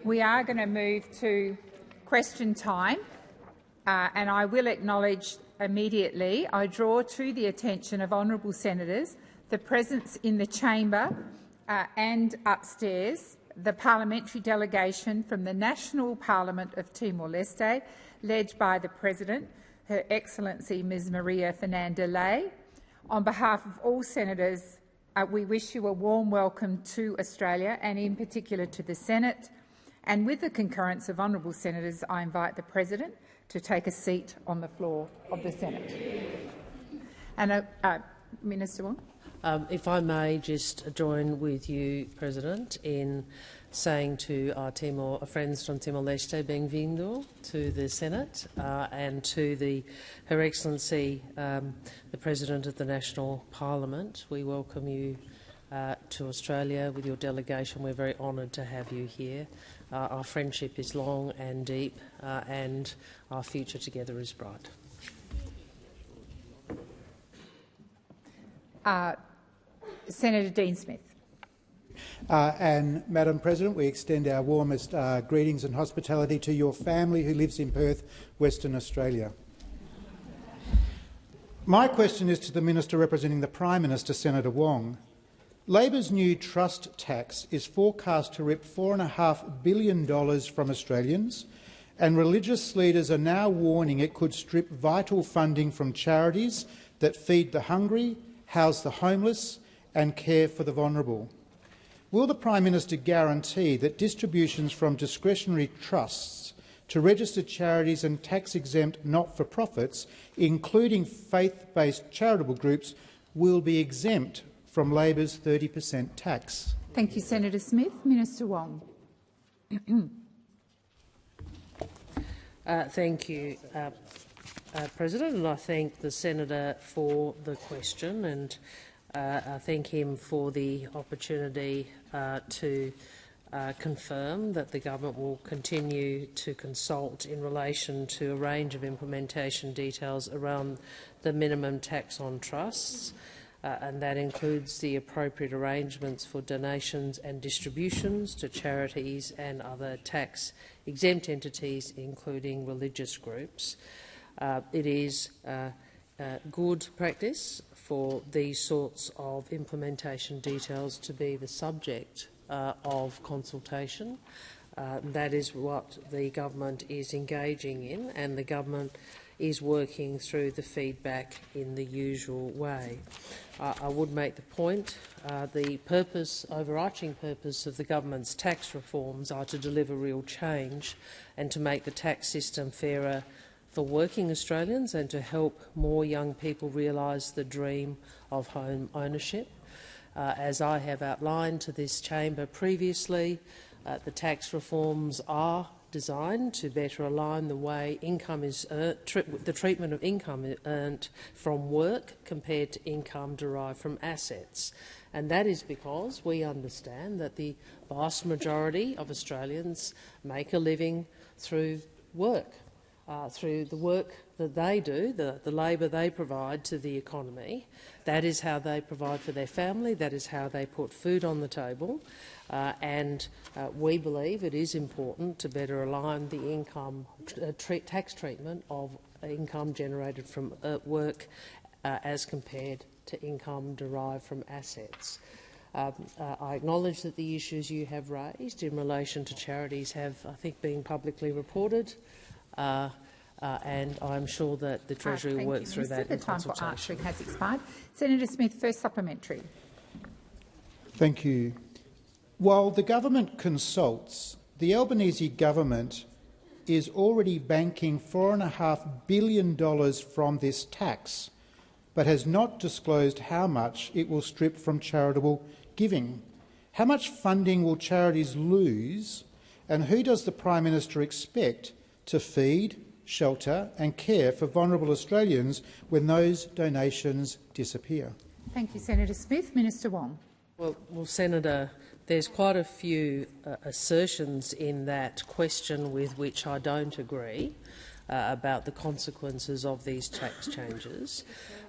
We are going to move to question time, and I will acknowledge immediately. I draw to the attention of honourable senators the presence in the chamber and upstairs the parliamentary delegation from the National Parliament of Timor-Leste, led by the President, Her Excellency Ms Maria Fernanda-Ley. On behalf of all senators, we wish you a warm welcome to Australia and in particular to the Senate. And with the concurrence of honourable senators, I invite the President to take a seat on the floor of the Senate. And Minister Wong. If I may just join with you, President, in saying to our friends from Timor-Leste, bem-vindo to the Senate, and to Her Excellency, the President of the National Parliament. We welcome you to Australia with your delegation. We're very honoured to have you here. Our friendship is long and deep, and our future together is bright. Senator Dean Smith. And Madam President, we extend our warmest greetings and hospitality to your family who lives in Perth, Western Australia. My question is to the Minister representing the Prime Minister, Senator Wong. Labor's new trust tax is forecast to rip $4.5 billion from Australians, and religious leaders are now warning it could strip vital funding from charities that feed the hungry, house the homeless and care for the vulnerable. Will the Prime Minister guarantee that distributions from discretionary trusts to registered charities and tax-exempt not-for-profits, including faith-based charitable groups, will be exempt from Labor's 30% tax? Thank you, Senator Smith. Minister Wong. Thank you, President, and I thank the Senator for the question, and I thank him for the opportunity to confirm that the government will continue to consult in relation to a range of implementation details around the minimum tax on trusts, and that includes the appropriate arrangements for donations and distributions to charities and other tax-exempt entities, including religious groups. It is good practice for these sorts of implementation details to be the subject of consultation. That is what the government is engaging in, and the government is working through the feedback in the usual way. I would make the point the overarching purpose of the government's tax reforms are to deliver real change and to make the tax system fairer for working Australians and to help more young people realise the dream of home ownership. As I have outlined to this chamber previously, the tax reforms are designed to better align the way income is earned, the treatment of income earned from work compared to income derived from assets. And that is because we understand that the vast majority of Australians make a living through work. Through the work that they do, the labour they provide to the economy. That is how they provide for their family, that is how they put food on the table, and we believe it is important to better align the income tax treatment of income generated from work as compared to income derived from assets. I acknowledge that the issues you have raised in relation to charities have, I think, been publicly reported. And I'm sure that the Treasury will work through that in consultation. The time for answering has expired. Senator Smith, first supplementary. Thank you. While the government consults, the Albanese government is already banking $4.5 billion from this tax, but has not disclosed how much it will strip from charitable giving. How much funding will charities lose, and who does the Prime Minister expect to feed, shelter and care for vulnerable Australians when those donations disappear? Thank you, Senator Smith. Minister Wong. Well, Senator, there's quite a few assertions in that question with which I don't agree about the consequences of these tax changes.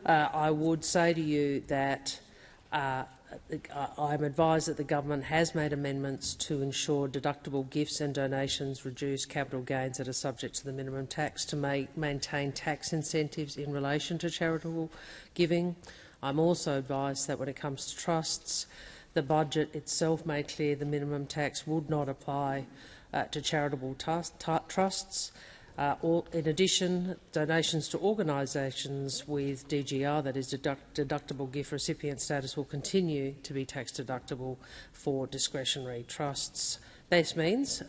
I would say to you that I'm advised that the government has made amendments to ensure deductible gifts and donations reduce capital gains that are subject to the minimum tax to maintain tax incentives in relation to charitable giving. I'm also advised that when it comes to trusts, the budget itself made clear the minimum tax would not apply to charitable trusts. In addition, donations to organisations with DGR, that is deductible gift recipient status, will continue to be tax deductible for discretionary trusts. This means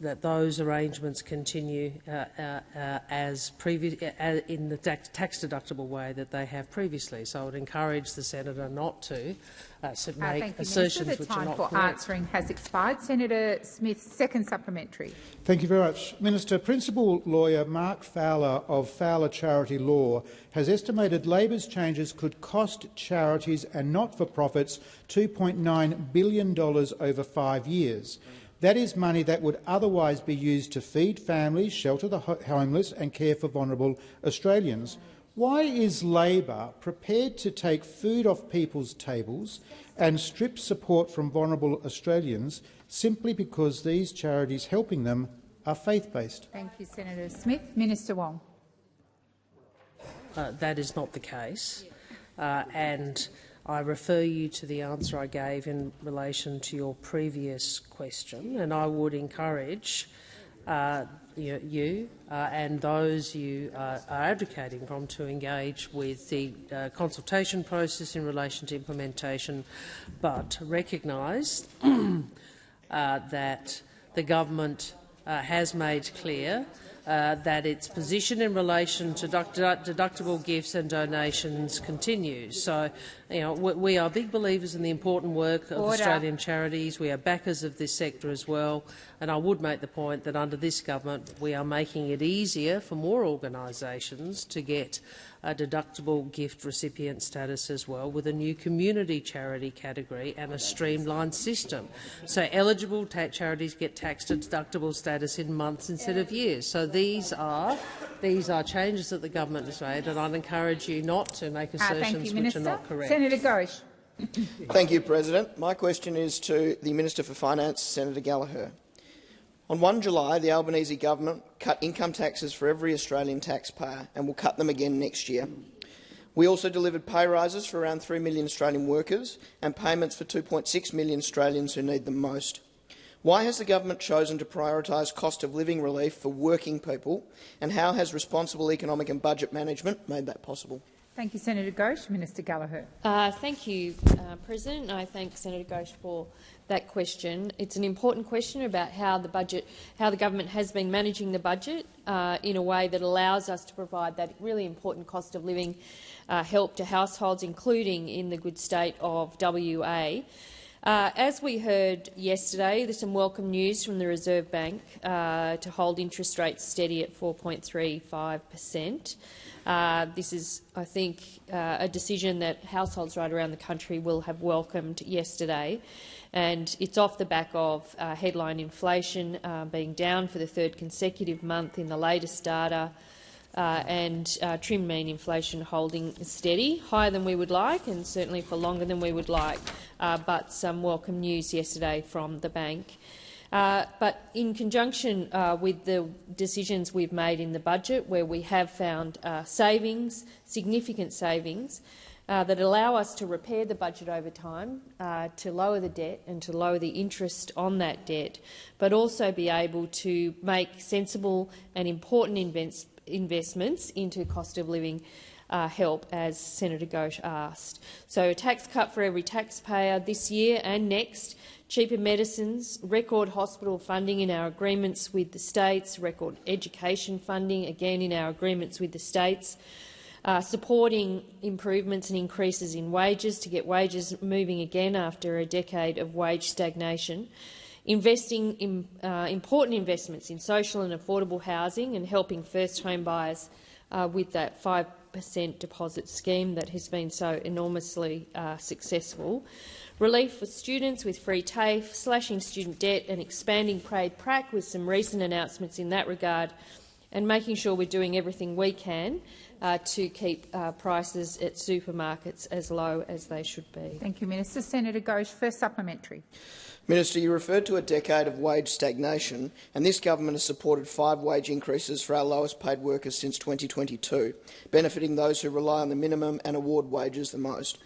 that those arrangements continue as in the tax deductible way that they have previously. So I would encourage the senator not to make assertions which are not correct. The time for answering has expired. Senator Smith, second supplementary. Thank you very much. Minister, principal lawyer Mark Fowler of Fowler Charity Law has estimated Labor's changes could cost charities and not-for-profits $2.9 billion over 5 years. That is money that would otherwise be used to feed families, shelter the homeless and care for vulnerable Australians. Why is Labor prepared to take food off people's tables and strip support from vulnerable Australians simply because these charities helping them are faith-based? Thank you, Senator Smith. Minister Wong. That is not the case, and I refer you to the answer I gave in relation to your previous question, and I would encourage you and those you are advocating from to engage with the consultation process in relation to implementation, but recognise that the government has made clear that its position in relation to deductible gifts and donations continues. So, we are big believers in the important work of Australian charities. We are backers of this sector as well. And I would make the point that under this government we are making it easier for more organisations to get a deductible gift recipient status as well, with a new community charity category and a streamlined system. So eligible charities get tax deductible status in months instead of years. So these are changes that the government has made, and I'd encourage you not to make assertions which are not correct. Senator Ghosh. Thank you, President. My question is to the Minister for Finance, Senator Gallagher. On 1 July, the Albanese government cut income taxes for every Australian taxpayer and will cut them again next year. We also delivered pay rises for around 3 million Australian workers and payments for 2.6 million Australians who need them most. Why has the government chosen to prioritise cost of living relief for working people, and how has responsible economic and budget management made that possible? Thank you, Senator Ghosh. Minister Gallagher. Thank you, President. I thank Senator Ghosh for that question. It's an important question about how the government has been managing the budget in a way that allows us to provide that really important cost of living help to households, including in the good state of WA. As we heard yesterday, there's some welcome news from the Reserve Bank to hold interest rates steady at 4.35%. This is, I think, a decision that households right around the country will have welcomed yesterday, and it's off the back of headline inflation being down for the third consecutive month in the latest data, and trim mean inflation holding steady, higher than we would like and certainly for longer than we would like, but some welcome news yesterday from the bank. But in conjunction with the decisions we've made in the budget, where we have found savings, significant savings, that allow us to repair the budget over time, to lower the debt and to lower the interest on that debt, but also be able to make sensible and important investments into cost of living help, as Senator Ghosh asked. So a tax cut for every taxpayer this year and next, cheaper medicines, record hospital funding in our agreements with the states, record education funding, again in our agreements with the states, supporting improvements and increases in wages to get wages moving again after a decade of wage stagnation, investing in important investments in social and affordable housing and helping first home buyers with that 5% deposit scheme that has been so enormously successful, relief for students with free TAFE, slashing student debt and expanding paid prac with some recent announcements in that regard, and making sure we're doing everything we can to keep prices at supermarkets as low as they should be. Thank you, Minister. Senator Ghosh, first supplementary. Minister, you referred to a decade of wage stagnation, and this government has supported 5 wage increases for our lowest paid workers since 2022, benefiting those who rely on the minimum and award wages the most.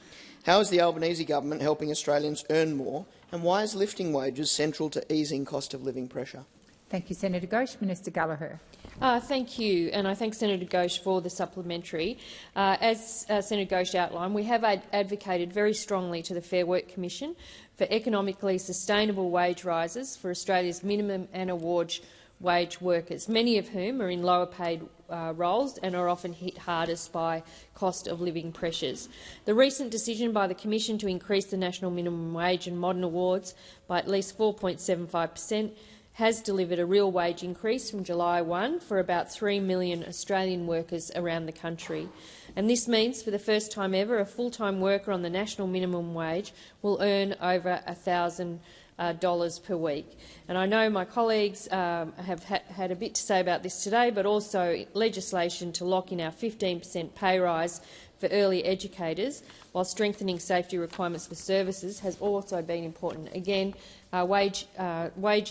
How is the Albanese government helping Australians earn more, and why is lifting wages central to easing cost of living pressure? Thank you, Senator Ghosh. Minister Gallagher. Thank you, and I thank Senator Ghosh for the supplementary. As Senator Ghosh outlined, we have advocated very strongly to the Fair Work Commission for economically sustainable wage rises for Australia's minimum and award wage workers, many of whom are in lower paid roles and are often hit hardest by cost of living pressures. The recent decision by the Commission to increase the national minimum wage and modern awards by at least 4.75% has delivered a real wage increase from July 1 for about 3 million Australian workers around the country. And this means, for the first time ever, a full-time worker on the national minimum wage will earn over $1,000 per week. And I know my colleagues have had a bit to say about this today, but also legislation to lock in our 15% pay rise for early educators, while strengthening safety requirements for services, has also been important. Again, wage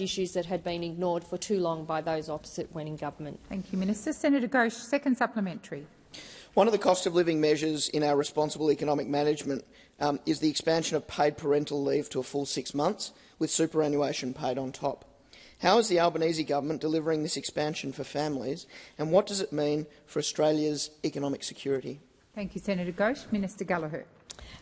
issues that had been ignored for too long by those opposite when in government. Thank you, Minister. Senator Ghosh, second supplementary. One of the cost of living measures in our responsible economic management is the expansion of paid parental leave to a full 6 months, with superannuation paid on top. How is the Albanese government delivering this expansion for families, and what does it mean for Australia's economic security? Thank you, Senator Ghosh. Minister Gallagher.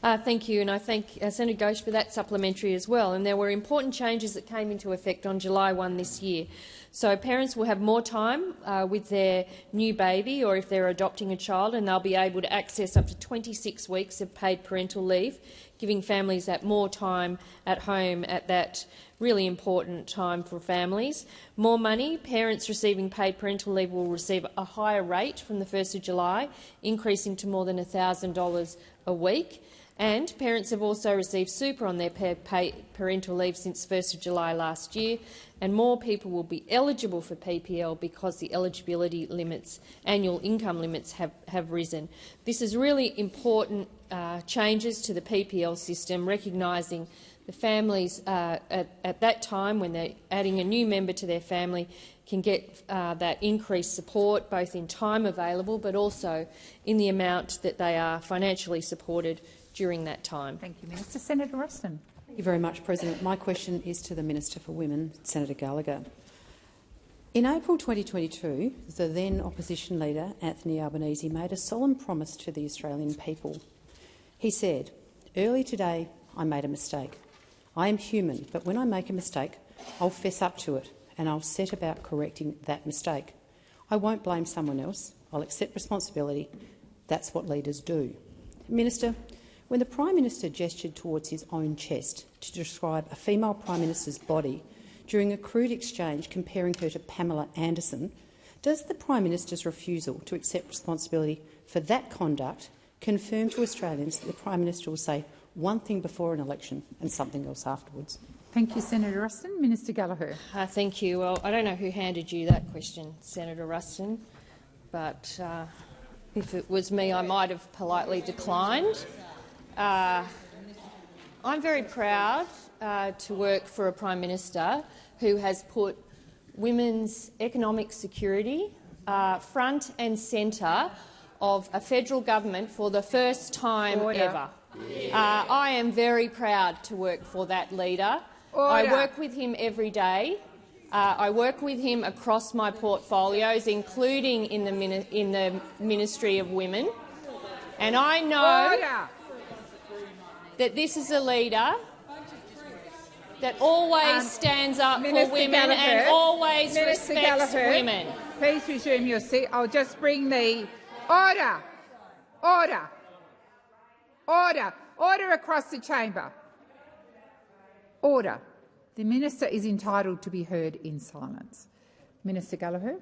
Thank you, and I thank Senator Ghosh for that supplementary as well. And there were important changes that came into effect on July 1 this year. So parents will have more time with their new baby, or if they're adopting a child, and they'll be able to access up to 26 weeks of paid parental leave, giving families that more time at home at that really important time for families. More money. Parents receiving paid parental leave will receive a higher rate from the 1st of July, increasing to more than $1,000 a week. And parents have also received super on their paid parental leave since 1st of July last year, and more people will be eligible for PPL because the eligibility limits, annual income limits, have risen. This is really important changes to the PPL system, recognising the families at that time, when they're adding a new member to their family, can get that increased support, both in time available but also in the amount that they are financially supported during that time. Thank you, Minister. Senator Ruston. Thank you very much, President. My question is to the Minister for Women, Senator Gallagher. In April 2022, the then opposition leader, Anthony Albanese, made a solemn promise to the Australian people. He said, "Early today, I made a mistake. I am human, but when I make a mistake, I'll fess up to it and I'll set about correcting that mistake. I won't blame someone else. I'll accept responsibility. That's what leaders do." Minister, when the Prime Minister gestured towards his own chest to describe a female Prime Minister's body during a crude exchange comparing her to Pamela Anderson, does the Prime Minister's refusal to accept responsibility for that conduct confirm to Australians that the Prime Minister will say one thing before an election and something else afterwards? Thank you, Senator Ruston. Minister Gallagher. Thank you. Well, I don't know who handed you that question, Senator Ruston, but if it was me, I might have politely declined. I'm very proud to work for a Prime Minister who has put women's economic security front and centre of a federal government for the first time ever. I am very proud to work for that leader. I work with him every day. I work with him across my portfolios, including in the Ministry of Women. And I know that this is a leader that always stands up for women and always respects women. Please resume your seat. I'll just bring the order across the chamber. Order. The minister is entitled to be heard in silence. Minister Gallagher.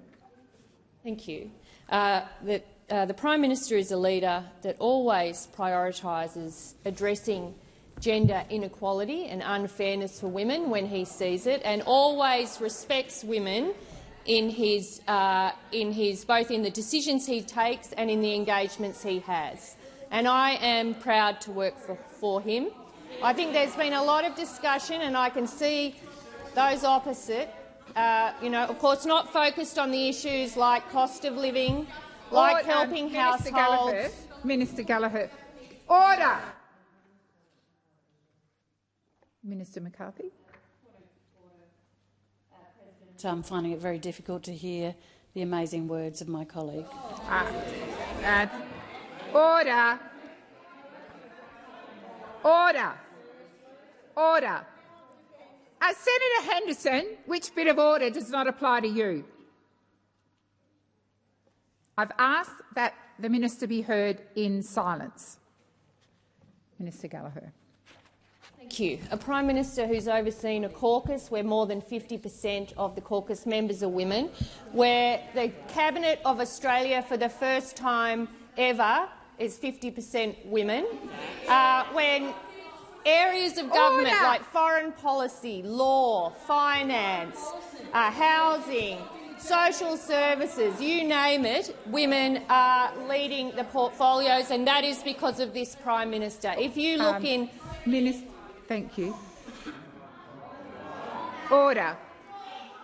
Thank you. The Prime Minister is a leader that always prioritises addressing gender inequality and unfairness for women when he sees it, and always respects women in his both in the decisions he takes and in the engagements he has. And I am proud to work for him. I think there's been a lot of discussion, and I can see those opposite, of course, not focused on the issues like cost of living, like helping households. Minister Gallagher, order. Minister McCarthy. I'm finding it very difficult to hear the amazing words of my colleague. Order. Order. Order. Senator Henderson, which bit of order does not apply to you? I've asked that the minister be heard in silence. Minister Gallagher. Thank you. A Prime Minister who's overseen a caucus where more than 50% of the caucus members are women, where the Cabinet of Australia for the first time ever is 50% women, when areas of government like foreign policy, law, finance, housing, social services, you name it, women are leading the portfolios, and that is because of this Prime Minister. If you look in... Thank you. Order.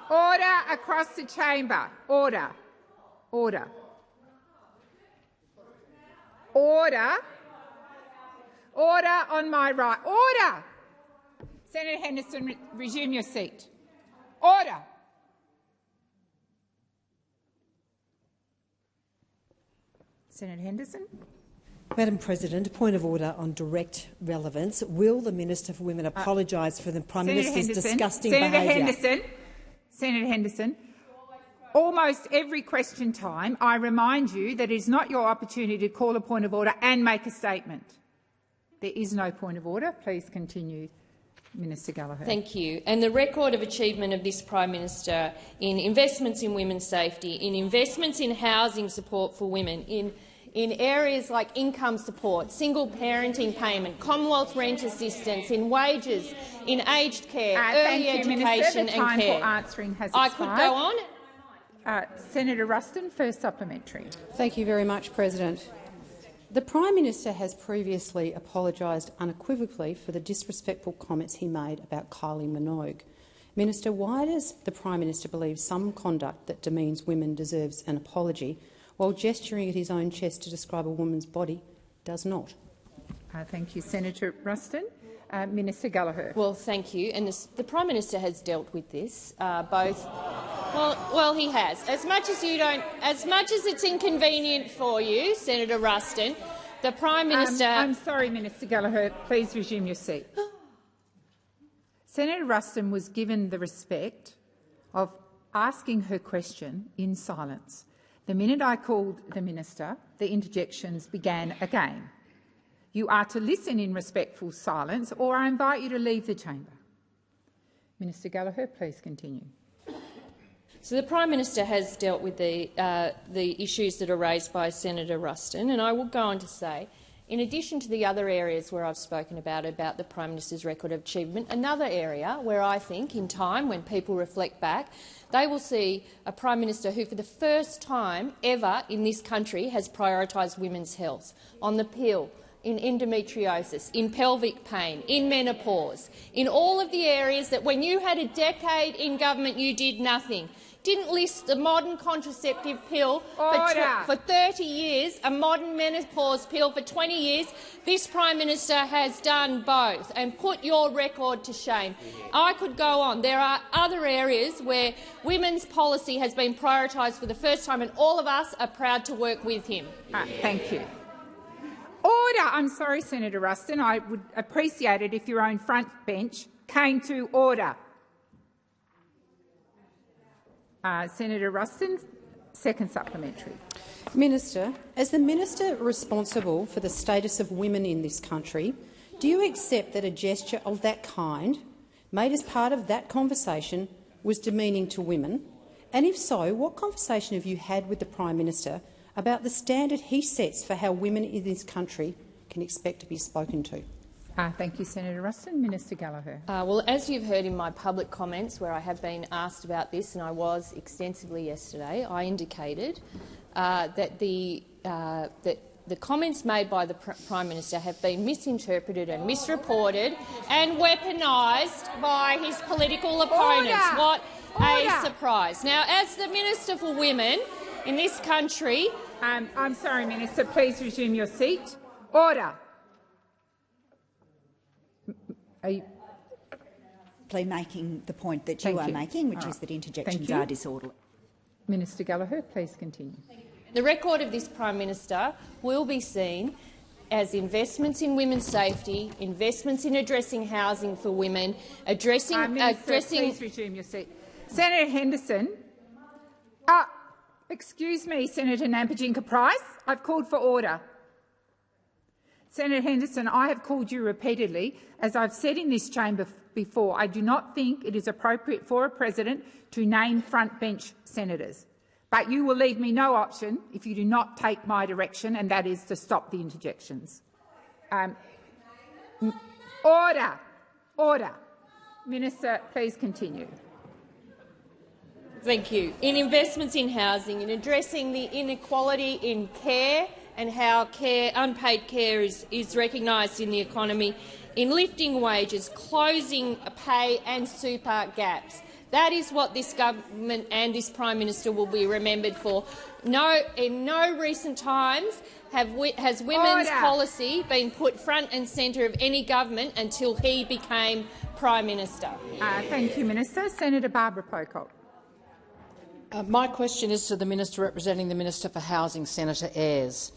Order across the chamber. Order. Order. Order. Order on my right. Order. Senator Henderson, resume your seat. Order. Senator Henderson. Madam President, a point of order on direct relevance. Will the Minister for Women apologise for the Prime Minister's disgusting behaviour? Senator Henderson, almost every question time I remind you that it is not your opportunity to call a point of order and make a statement. There is no point of order. Please continue, Minister Gallagher. Thank you. And the record of achievement of this Prime Minister in investments in women's safety, in investments in housing support for women, in areas like income support, single parenting payment, Commonwealth rent assistance, in wages, in aged care, early education and care. For answering has I expired. could go on. Senator Ruston, first supplementary. Thank you very much, President. The Prime Minister has previously apologised unequivocally for the disrespectful comments he made about Kylie Minogue. Minister, why does the Prime Minister believe some conduct that demeans women deserves an apology, while gesturing at his own chest to describe a woman's body does not? Thank you, Senator Ruston. Minister Gallagher. Well, thank you. And the Prime Minister has dealt with this both. Well, he has. As much as it's inconvenient for you, Senator Ruston, the Prime Minister. I'm sorry, Minister Gallagher. Please resume your seat. Senator Ruston was given the respect of asking her question in silence. The minute I called the minister, the interjections began again. You are to listen in respectful silence, or I invite you to leave the chamber. Minister Gallagher, please continue. So the Prime Minister has dealt with the issues that are raised by Senator Ruston, and I will go on to say, in addition to the other areas where I've spoken about the Prime Minister's record of achievement, another area where I think, in time, when people reflect back, they will see a Prime Minister who, for the first time ever in this country, has prioritised women's health on the pill, in endometriosis, in pelvic pain, in menopause, in all of the areas that when you had a decade in government you did nothing. Didn't list the modern contraceptive pill for 30 years, a modern menopause pill for 20 years. This Prime Minister has done both and put your record to shame. I could go on. There are other areas where women's policy has been prioritised for the first time, and all of us are proud to work with him. Thank you. Order. I'm sorry, Senator Ruston. I would appreciate it if your own front bench came to order. Senator Ruston, second supplementary. Minister, as the minister responsible for the status of women in this country, do you accept that a gesture of that kind, made as part of that conversation, was demeaning to women? And if so, what conversation have you had with the Prime Minister about the standard he sets for how women in this country can expect to be spoken to? Thank you, Senator Ruston. Minister Gallagher. Well, as you've heard in my public comments, where I have been asked about this, and I was extensively yesterday, I indicated that the comments made by the Prime Minister have been misinterpreted and misreported and weaponised by his political opponents. Order. What Order. a surprise. Now, as the Minister for Women in this country— I'm sorry, Minister. Please resume your seat. Order. Are you making the point that you are making, which is that interjections are disorderly. Minister Gallagher, please continue. The record of this Prime Minister will be seen as investments in women's safety, investments in addressing housing for women, please resume your seat. Senator Henderson. Excuse me, Senator Nampijinka-Price. I've called for order. Senator Henderson, I have called you repeatedly. As I've said in this chamber before, I do not think it is appropriate for a president to name frontbench senators. But you will leave me no option if you do not take my direction, and that is to stop the interjections. Order. Order. Minister, please continue. Thank you. In investments in housing, in addressing the inequality in care and how unpaid care is recognised in the economy, in lifting wages, closing pay and super gaps. That is what this government and this Prime Minister will be remembered for. In no recent times has women's policy been put front and centre of any government until he became Prime Minister. Thank you, Minister. Senator Barbara Pocock. My question is to the Minister representing the Minister for Housing, Senator Ayres.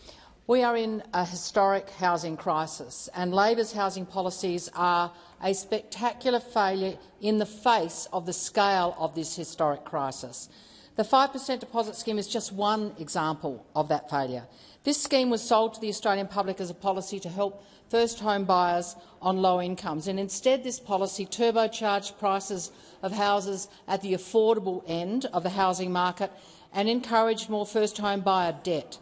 We are in a historic housing crisis, and Labor's housing policies are a spectacular failure in the face of the scale of this historic crisis. The 5% deposit scheme is just one example of that failure. This scheme was sold to the Australian public as a policy to help first home buyers on low incomes, and instead this policy turbocharged prices of houses at the affordable end of the housing market and encouraged more first home buyer debt.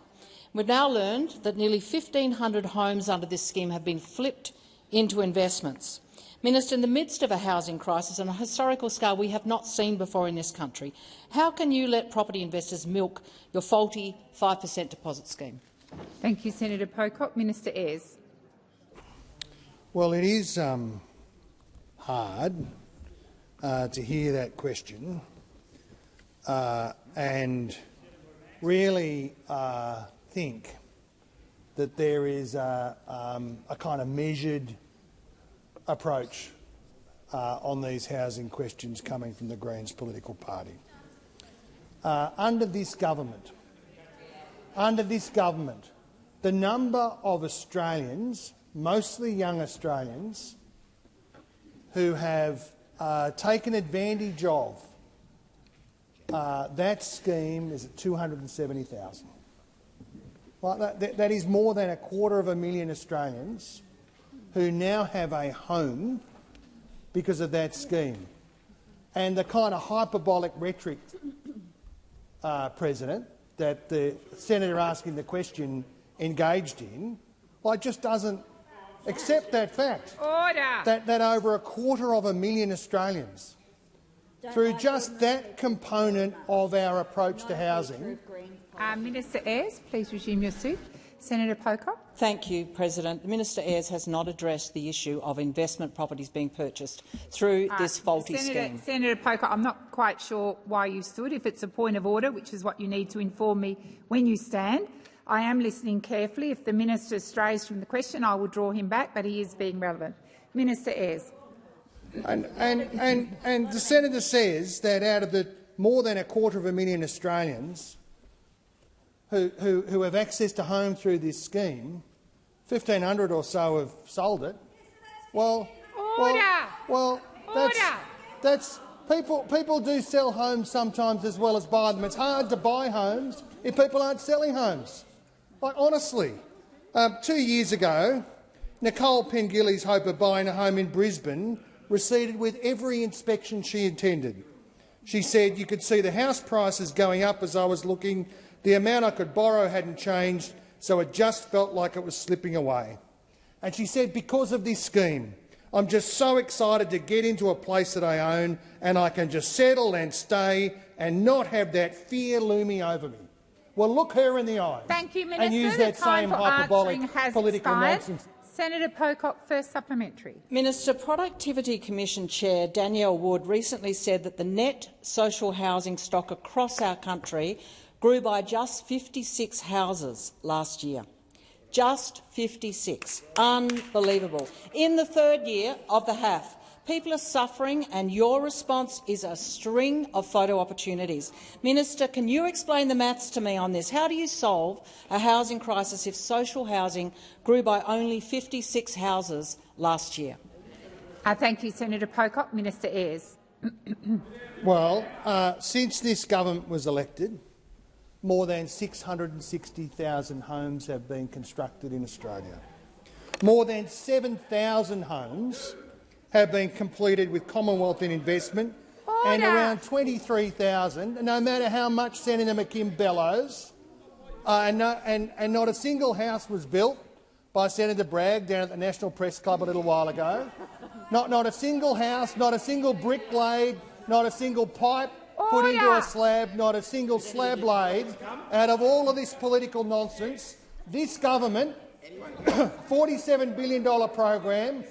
We've now learned that nearly 1,500 homes under this scheme have been flipped into investments. Minister, in the midst of a housing crisis on a historical scale we have not seen before in this country, how can you let property investors milk your faulty 5% deposit scheme? Thank you, Senator Pocock. Minister Ayres. Well, it is hard to hear that question and really think that there is a kind of measured approach on these housing questions coming from the Greens political party. Under this government, the number of Australians, mostly young Australians, who have taken advantage of that scheme is at 270,000. Well, that is more than 250,000 Australians who now have a home because of that scheme. And the kind of hyperbolic rhetoric, President, that the senator asking the question engaged in, well, it just doesn't accept that fact. Order. That over 250,000 Australians, through just that component of our approach to housing. Minister Ayres, please resume your seat. Senator Pocock. Thank you, President. Minister Ayres has not addressed the issue of investment properties being purchased through this faulty scheme. Senator Pocock, I'm not quite sure why you stood. If it's a point of order, which is what you need to inform me when you stand, I am listening carefully. If the minister strays from the question, I will draw him back, but he is being relevant. Minister Ayres. And the senator says that out of the more than 250,000 Australians who have access to home through this scheme, 1,500 or so have sold it. That's people do sell homes sometimes as well as buy them. It's hard to buy homes if people aren't selling homes. Like, honestly, 2 years ago, Nicole Pengilly's hope of buying a home in Brisbane receded with every inspection she attended. She said, "You could see the house prices going up as I was looking. The amount I could borrow hadn't changed, so it just felt like it was slipping away." And she said, because of this scheme, I'm just so excited to get into a place that I own and I can just settle and stay and not have that fear looming over me. Well, look her in the eye. Thank you, Minister. And use that same hyperbolic political nonsense. Senator Pocock, first supplementary. Minister, Productivity Commission Chair Danielle Wood recently said that the net social housing stock across our country grew by just 56 houses last year. Just 56. Unbelievable. In the third year of the HAF, people are suffering and your response is a string of photo opportunities. Minister, can you explain the maths to me on this? How do you solve a housing crisis if social housing grew by only 56 houses last year? Thank you, Senator Pocock. Minister Ayres. Well, since this government was elected, more than 660,000 homes have been constructed in Australia. More than 7,000 homes have been completed with Commonwealth investment, and around 23,000, no matter how much Senator McKim bellows, and not a single house was built by Senator Bragg down at the National Press Club a little while ago. Not a single house, not a single brick laid, not a single pipe put into a slab, not a single slab laid. Out of all of this political nonsense, this government, $47 billion program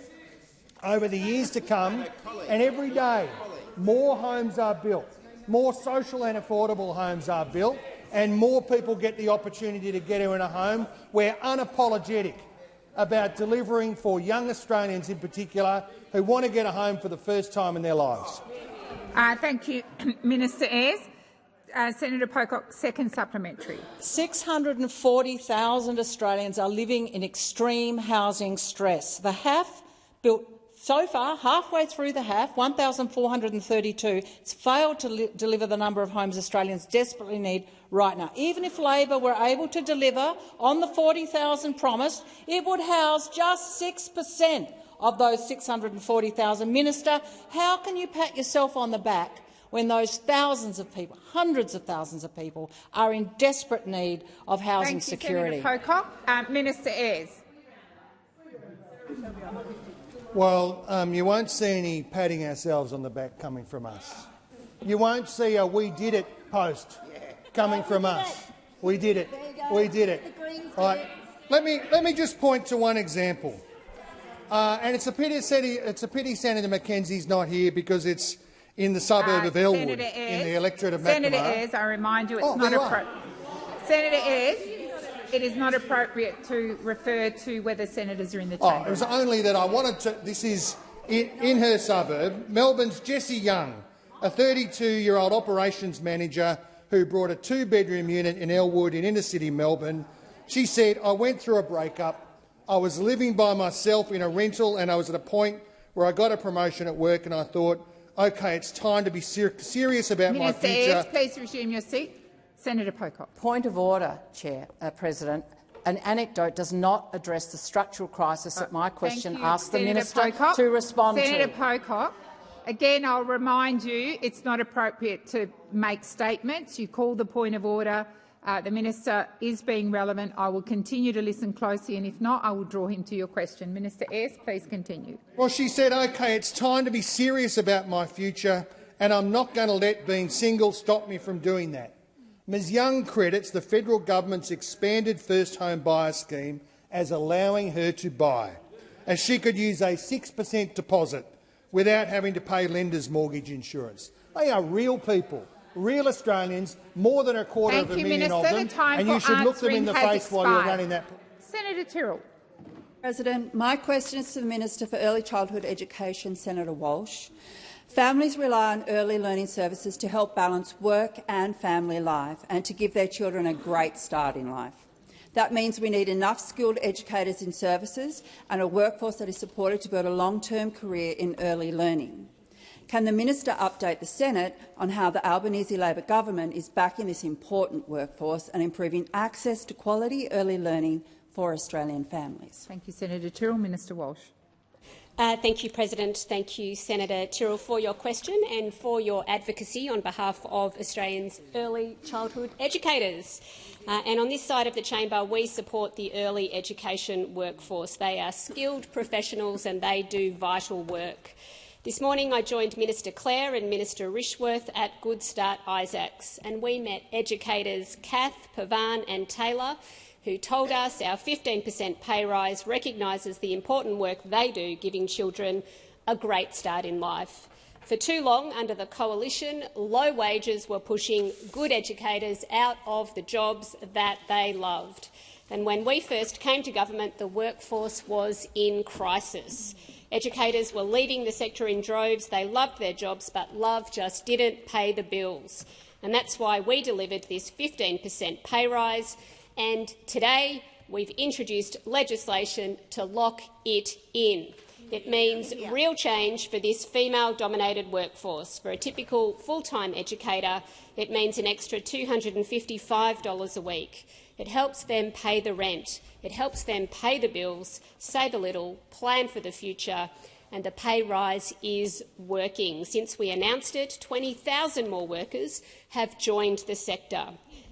over the years to come, and every day more homes are built, more social and affordable homes are built, and more people get the opportunity to get in a home. We're unapologetic about delivering for young Australians in particular who want to get a home for the first time in their lives. Thank you, Minister Ayres. Senator Pocock, second supplementary. 640,000 Australians are living in extreme housing stress. The HAF built so far, halfway through the HAF, 1,432. It's failed to deliver the number of homes Australians desperately need right now. Even if Labor were able to deliver on the 40,000 promised, it would house just 6% of those 640,000. Minister, how can you pat yourself on the back when those thousands of people, hundreds of thousands of people, are in desperate need of housing security? Senator Pocock. Minister Ayres. Well, you won't see any patting ourselves on the back coming from us. You won't see a "we did it" post coming from us. We did it. We did it. All right. Let me just point to one example. And it's a pity Senator Mackenzie's not here because it's in the suburb of Elwood, in the electorate of Macamar. Senator Ayres, I remind you, it's not appropriate. Senator Ayres, it is not appropriate to refer to whether senators are in the chamber. It was only that I wanted to. This is in her suburb. Melbourne's Jessie Young, a 32-year-old operations manager who brought a 2-bedroom unit in Elwood in inner-city Melbourne. She said, "I went through a breakup. I was living by myself in a rental, and I was at a point where I got a promotion at work, and I thought, OK, it's time to be serious about my future." Minister Ayres, please resume your seat. Senator Pocock. Point of order, President. An anecdote does not address the structural crisis that my question asks the Minister to respond to. Senator Pocock, again, I'll remind you it's not appropriate to make statements. You call the point of order. The Minister is being relevant. I will continue to listen closely, and if not, I will draw him to your question. Minister Ayres, please continue. Well, she said, OK, it's time to be serious about my future, and I'm not going to let being single stop me from doing that. Ms Young credits the federal government's expanded first home buyer scheme as allowing her to buy, as she could use a 6% deposit without having to pay lenders' mortgage insurance. They are real people. Real Australians, more than a quarter of a million of them, and you should look them in the face while you're running that. Senator Tyrrell. President, my question is to the Minister for Early Childhood Education, Senator Walsh. Families rely on early learning services to help balance work and family life and to give their children a great start in life. That means we need enough skilled educators in services and a workforce that is supported to build a long-term career in early learning. Can the Minister update the Senate on how the Albanese Labor government is backing this important workforce and improving access to quality early learning for Australian families? Thank you, Senator Tyrrell. Minister Walsh. Thank you, President. Thank you, Senator Tyrrell, for your question and for your advocacy on behalf of Australians' early childhood educators. And on this side of the chamber, we support the early education workforce. They are skilled professionals and they do vital work. This morning I joined Minister Clare and Minister Rishworth at Good Start Isaacs, and we met educators Kath, Pavan and Taylor, who told us our 15% pay rise recognises the important work they do, giving children a great start in life. For too long, under the Coalition, low wages were pushing good educators out of the jobs that they loved. And when we first came to government, the workforce was in crisis. Educators were leaving the sector in droves. They loved their jobs, but love just didn't pay the bills. And that's why we delivered this 15% pay rise. And today we've introduced legislation to lock it in. It means real change for this female-dominated workforce. For a typical full-time educator, it means an extra $255 a week. It helps them pay the rent. It helps them pay the bills, save a little, plan for the future, and the pay rise is working. Since we announced it, 20,000 more workers have joined the sector,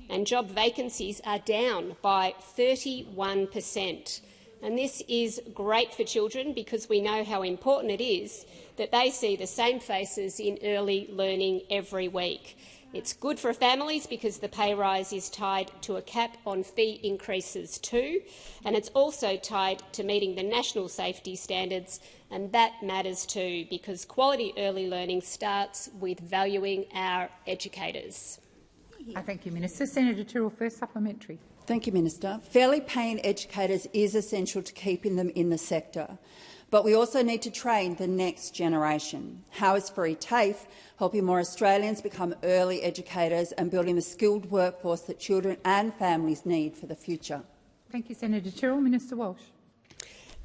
and job vacancies are down by 31%. And this is great for children because we know how important it is that they see the same faces in early learning every week. It's good for families because the pay rise is tied to a cap on fee increases too, and it's also tied to meeting the national safety standards, and that matters too because quality early learning starts with valuing our educators. Thank you, Minister. Senator Tyrrell, first supplementary. Thank you, Minister. Fairly paying educators is essential to keeping them in the sector, but we also need to train the next generation. How is Free TAFE helping more Australians become early educators and building the skilled workforce that children and families need for the future? Thank you, Senator Tyrrell. Minister Walsh.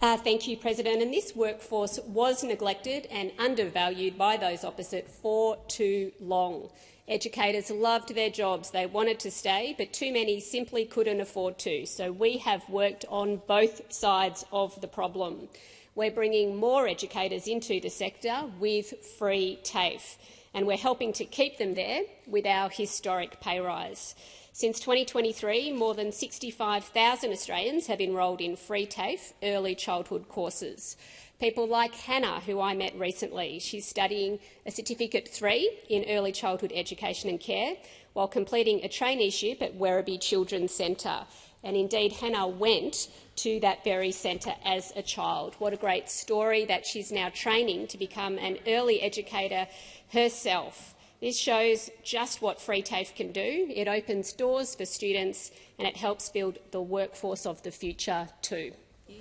Thank you, President. And this workforce was neglected and undervalued by those opposite for too long. Educators loved their jobs, they wanted to stay, but too many simply couldn't afford to. So we have worked on both sides of the problem. We're bringing more educators into the sector with Free TAFE, and we're helping to keep them there with our historic pay rise. Since 2023, more than 65,000 Australians have enrolled in Free TAFE early childhood courses. People like Hannah, who I met recently. She's studying a Certificate 3 in Early Childhood Education and Care while completing a traineeship at Werribee Children's Centre. And indeed, Hannah went to that very centre as a child. What a great story that she's now training to become an early educator herself. This shows just what Free TAFE can do. It opens doors for students and it helps build the workforce of the future too.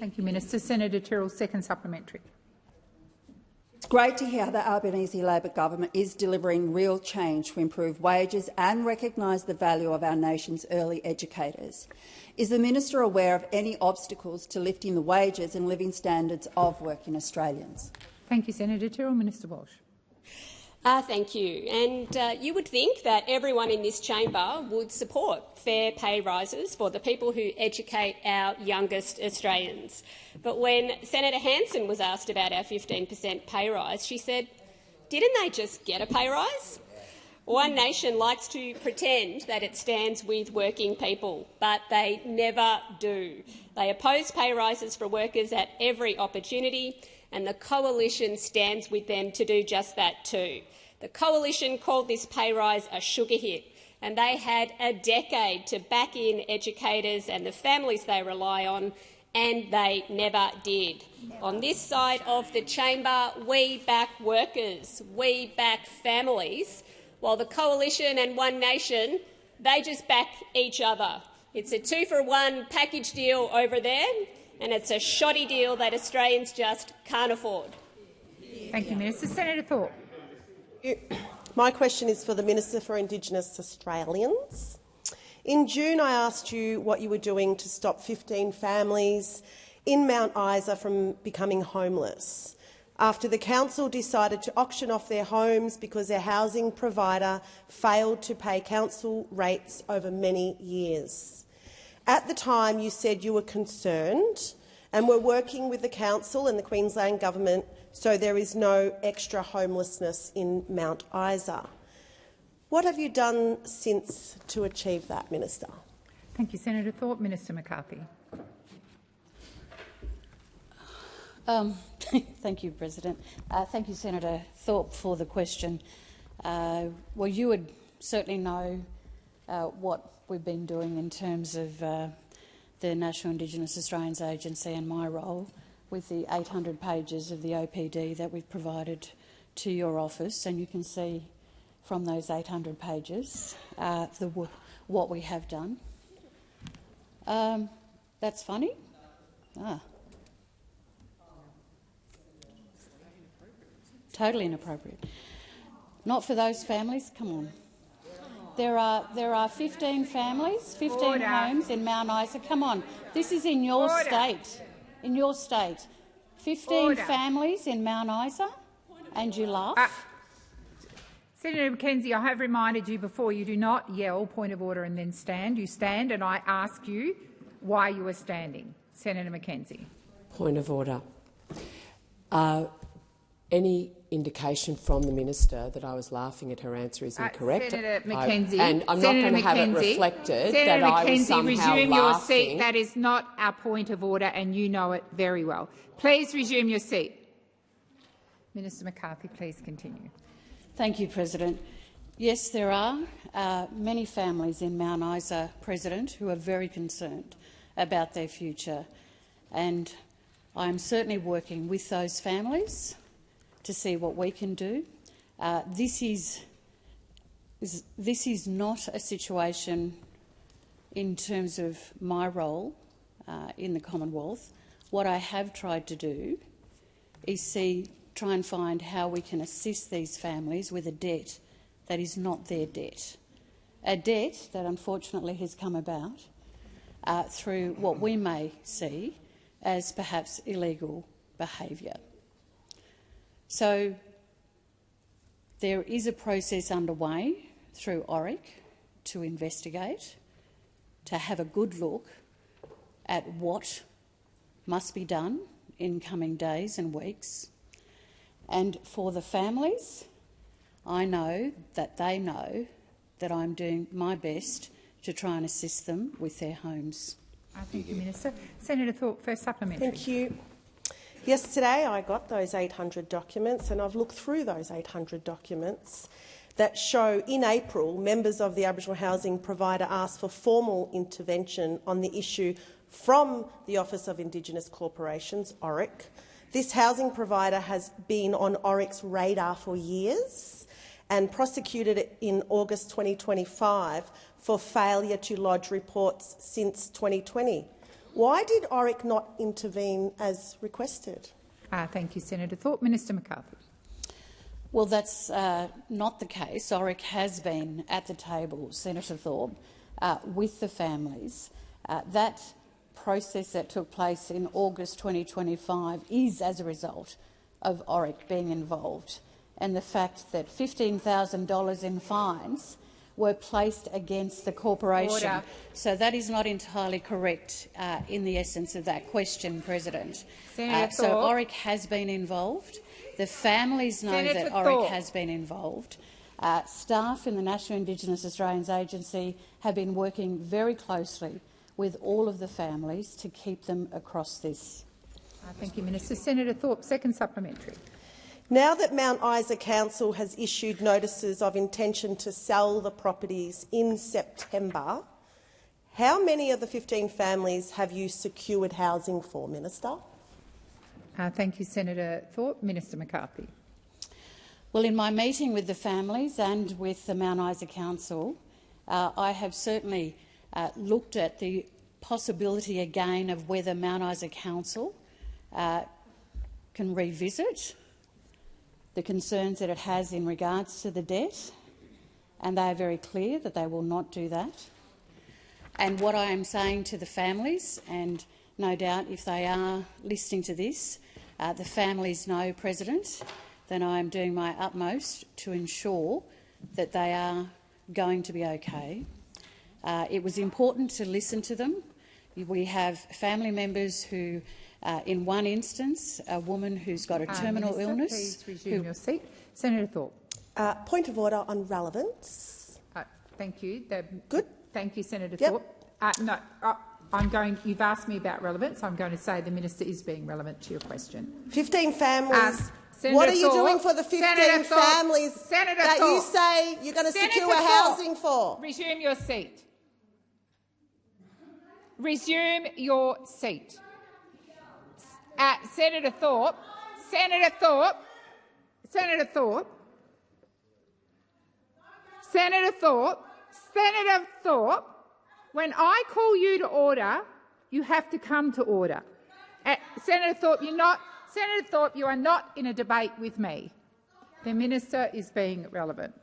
Thank you, Minister. Senator Tyrrell, second supplementary. It's great to hear the Albanese Labor government is delivering real change to improve wages and recognise the value of our nation's early educators. Is the minister aware of any obstacles to lifting the wages and living standards of working Australians? Thank you, Senator Tyrrell. Minister Walsh. Thank you. And you would think that everyone in this chamber would support fair pay rises for the people who educate our youngest Australians. But when Senator Hanson was asked about our 15% pay rise, she said, "Didn't they just get a pay rise?" One Nation likes to pretend that it stands with working people, but they never do. They oppose pay rises for workers at every opportunity, and the Coalition stands with them to do just that too. The Coalition called this pay rise a sugar hit, and they had a decade to back in educators and the families they rely on, and they never did. On this side of the chamber, we back workers, we back families, while the Coalition and One Nation, they just back each other. It's a 2-for-1 package deal over there, and it's a shoddy deal that Australians just can't afford. Thank you, Minister. Senator Thorpe. My question is for the Minister for Indigenous Australians. In June, I asked you what you were doing to stop 15 families in Mount Isa from becoming homeless after the council decided to auction off their homes because their housing provider failed to pay council rates over many years. At the time, you said you were concerned and we're working with the Council and the Queensland Government so there is no extra homelessness in Mount Isa. What have you done since to achieve that, Minister? Thank you, Senator Thorpe. Minister McCarthy. Thank you, President. Thank you, Senator Thorpe, for the question. Well, you would certainly know what we've been doing in terms of the National Indigenous Australians Agency and my role with the 800 pages of the OPD that we've provided to your office, and you can see from those 800 pages what we have done. That's funny? Totally inappropriate. Not for those families. Come on. There are 15 families, 15 homes in Mount Isa. Come on. This is in your state. In your state. 15 families in Mount Isa, and you laugh? Senator Mackenzie, I have reminded you before, you do not yell point of order and then stand. You stand and I ask you why you are standing. Senator Mackenzie. Point of order. Any indication from the minister that I was laughing at her answer is incorrect. Senator Mackenzie, and I'm not going to have it reflected that I was somehow resume laughing. Your seat. That is not our point of order, and you know it very well. Please resume your seat. Minister McCarthy, please continue. Thank you, President. Yes, there are many families in Mount Isa, President, who are very concerned about their future, and I am certainly working with those families to see what we can do. This is not a situation in terms of my role in the Commonwealth. What I have tried to do is try and find how we can assist these families with a debt that is not their debt, a debt that unfortunately has come about through what we may see as perhaps illegal behaviour. So there is a process underway through ORIC to investigate, to have a good look at what must be done in coming days and weeks. And for the families, I know that they know that I'm doing my best to try and assist them with their homes. Thank you, Minister. Senator Thorpe, first supplementary. Thank you. Yesterday I got those 800 documents, and I've looked through those 800 documents that show in April members of the Aboriginal Housing Provider asked for formal intervention on the issue from the Office of Indigenous Corporations, ORIC. This housing provider has been on ORIC's radar for years and prosecuted it in August 2025 for failure to lodge reports since 2020. Why did ORIC not intervene as requested? Thank you, Senator Thorpe. Minister McCarthy. Well, that's not the case. ORIC has been at the table, Senator Thorpe, with the families. That process that took place in August 2025 is as a result of ORIC being involved, and the fact that $15,000 in fines were placed against the corporation. Order. So that is not entirely correct in the essence of that question, President. So ORIC has been involved. The families know that ORIC has been involved. Staff in the National Indigenous Australians Agency have been working very closely with all of the families to keep them across this. Thank you, Minister. Senator Thorpe, second supplementary. Now that Mount Isa Council has issued notices of intention to sell the properties in September, how many of the 15 families have you secured housing for, Minister? Thank you, Senator Thorpe. Minister McCarthy. Well, in my meeting with the families and with the Mount Isa Council, I have certainly looked at the possibility again of whether Mount Isa Council can revisit the concerns that it has in regards to the debt, and they are very clear that they will not do that. And what I am saying to the families, and no doubt if they are listening to this, the families know, President, that I am doing my utmost to ensure that they are going to be okay. It was important to listen to them, We have family members who, in one instance, a woman who's got a terminal Minister, illness. please resume your seat. Senator Thorpe. Point of order on relevance. Thank you. Good. Thank you, Senator Yep. Thorpe. No, you've asked me about relevance. I'm going to say the minister is being relevant to your question. 15 families. Senator What are you Thorpe, doing for the 15 families that you say you're going to secure housing for? Resume your seat. Resume your seat. Senator Thorpe. Senator Thorpe. Senator Thorpe. Senator Thorpe. Senator Thorpe. When I call you to order, you have to come to order. Senator Thorpe, Senator Thorpe, you are not in a debate with me. The minister is being relevant.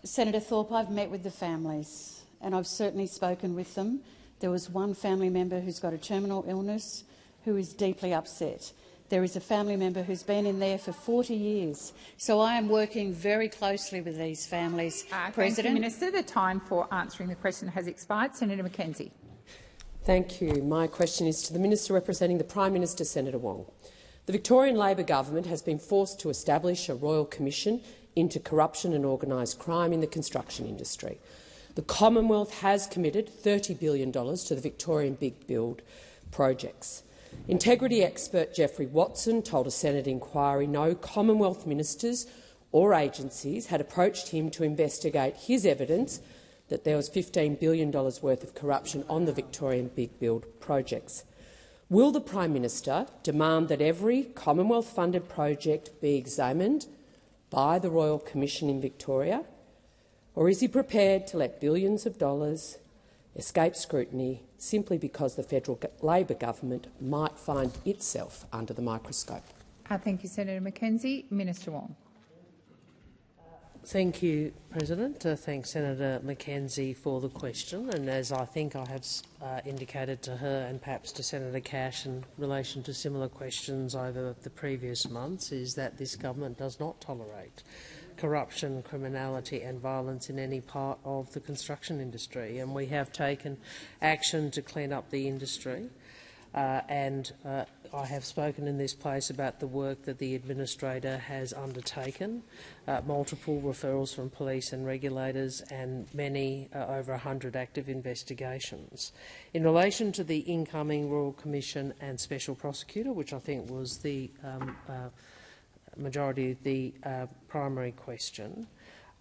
Senator Thorpe, I've met with the families and I've certainly spoken with them. There was one family member who's got a terminal illness who is deeply upset. There is a family member who's been in there for 40 years. So I am working very closely with these families. Thank President. you, Minister. The time for answering the question has expired. Senator McKenzie. Thank you. My question is to the Minister representing the Prime Minister, Senator Wong. The Victorian Labor government has been forced to establish a royal commission into corruption and organised crime in the construction industry. The Commonwealth has committed $30 billion to the Victorian Big Build projects. Integrity expert Geoffrey Watson told a Senate inquiry no Commonwealth ministers or agencies had approached him to investigate his evidence that there was $15 billion worth of corruption on the Victorian Big Build projects. Will the Prime Minister demand that every Commonwealth-funded project be examined by the Royal Commission in Victoria, or is he prepared to let billions of dollars escape scrutiny simply because the federal Labor government might find itself under the microscope? Thank you, Senator McKenzie. Minister Wong. Thank you, President. Thank Senator McKenzie for the question. And as I think I have indicated to her and perhaps to Senator Cash in relation to similar questions over the previous months, is that this government does not tolerate corruption, criminality and violence in any part of the construction industry. And we have taken action to clean up the industry. I have spoken in this place about the work that the Administrator has undertaken, multiple referrals from police and regulators and many, over 100 active investigations. In relation to the incoming Royal Commission and Special Prosecutor, which I think was the majority of the primary question,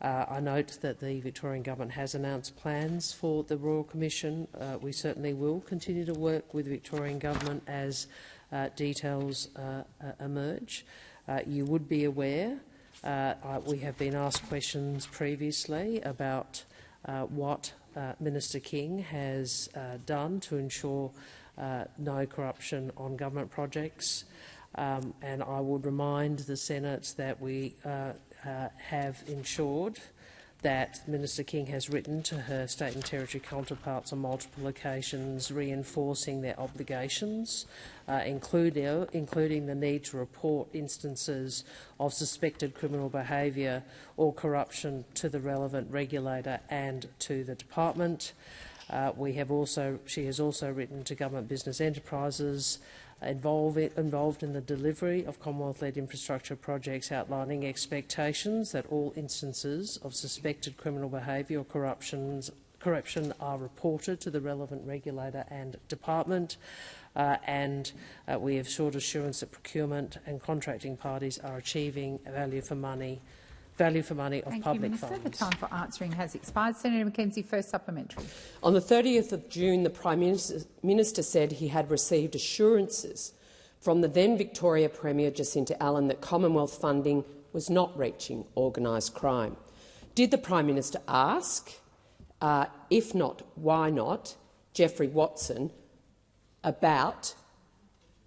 I note that the Victorian Government has announced plans for the Royal Commission. We certainly will continue to work with the Victorian Government as details emerge. You would be aware we have been asked questions previously about what Minister King has done to ensure no corruption on government projects. And I would remind the Senate that we have ensured that Minister King has written to her state and territory counterparts on multiple occasions reinforcing their obligations, including the need to report instances of suspected criminal behaviour or corruption to the relevant regulator and to the department. She has also written to government business enterprises involved in the delivery of Commonwealth-led infrastructure projects, outlining expectations that all instances of suspected criminal behaviour or corruption are reported to the relevant regulator and department, we have sought assurance that procurement and contracting parties are achieving value for money of public funds. The time for answering has expired. Senator McKenzie, first supplementary. On the 30th of June, the Prime Minister said he had received assurances from the then Victoria Premier Jacinta Allan that Commonwealth funding was not reaching organised crime. Did the Prime Minister ask, if not, why not, Geoffrey Watson about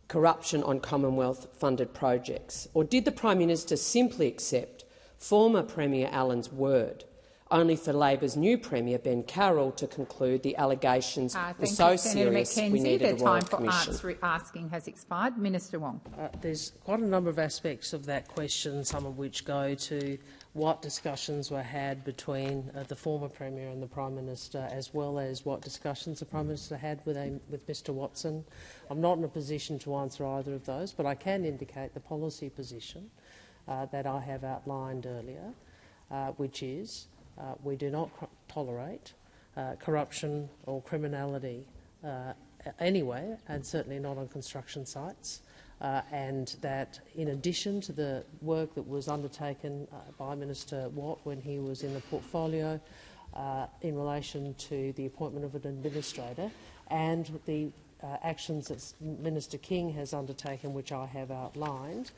corruption on Commonwealth-funded projects? Or did the Prime Minister simply accept former Premier Allan's word, only for Labor's new Premier, Ben Carroll, to conclude the allegations were so serious we needed a Royal Commission? The time for asking has expired. Minister Wong. There's quite a number of aspects of that question, some of which go to what discussions were had between the former Premier and the Prime Minister, as well as what discussions the Prime Minister had with Mr Watson. I'm not in a position to answer either of those, but I can indicate the policy position that I have outlined earlier, which is we do not tolerate corruption or criminality anywhere, and certainly not on construction sites. And that, in addition to the work that was undertaken by Minister Watt when he was in the portfolio in relation to the appointment of an administrator, and the actions that Minister King has undertaken, which I have outlined,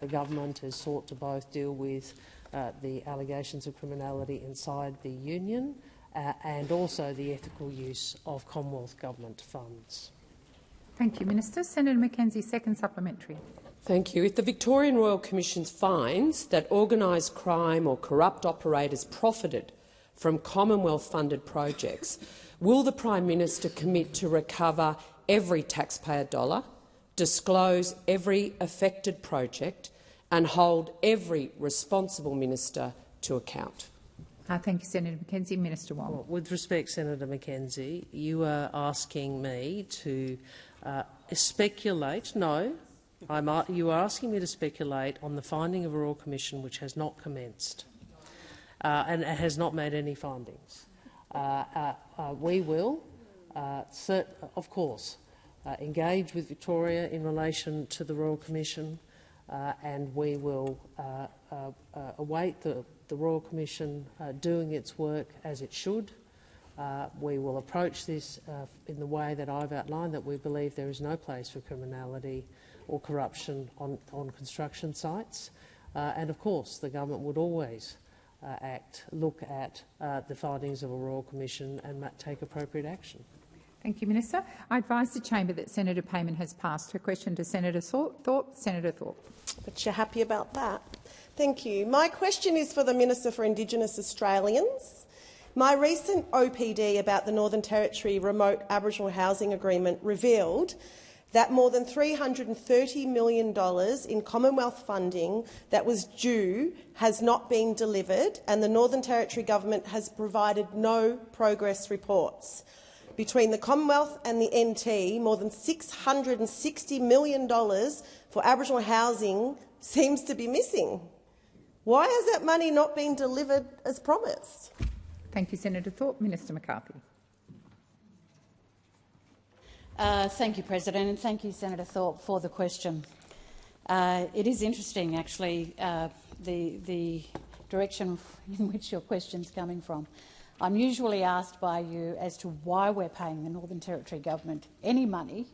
the government has sought to both deal with the allegations of criminality inside the union and also the ethical use of Commonwealth government funds. Thank you, Minister. Senator Mackenzie, second supplementary. Thank you. If the Victorian Royal Commission finds that organised crime or corrupt operators profited from Commonwealth-funded projects, will the Prime Minister commit to recover every taxpayer dollar, disclose every affected project and hold every responsible minister to account? Thank you, Senator Mackenzie. Minister Wong. Well, with respect, Senator Mackenzie, you are asking me to speculate. No, you are asking me to speculate on the finding of a Royal Commission which has not commenced and has not made any findings. We will, of course, engage with Victoria in relation to the Royal Commission, and we will await the Royal Commission doing its work as it should. We will approach this in the way that I've outlined, that we believe there is no place for criminality or corruption on construction sites. And, of course, the government would always look at the findings of a Royal Commission and take appropriate action. Thank you, Minister. I advise the chamber that Senator Payman has passed her question to Senator Thorpe. Senator Thorpe. But you're happy about that. Thank you. My question is for the Minister for Indigenous Australians. My recent OPD about the Northern Territory Remote Aboriginal Housing Agreement revealed that more than $330 million in Commonwealth funding that was due has not been delivered, and the Northern Territory Government has provided no progress reports. Between the Commonwealth and the NT, more than $660 million for Aboriginal housing seems to be missing. Why has that money not been delivered as promised? Thank you, Senator Thorpe. Minister McCarthy. Thank you, President, and thank you, Senator Thorpe, for the question. It is interesting, actually, the direction in which your question is coming from. I'm usually asked by you as to why we're paying the Northern Territory Government any money.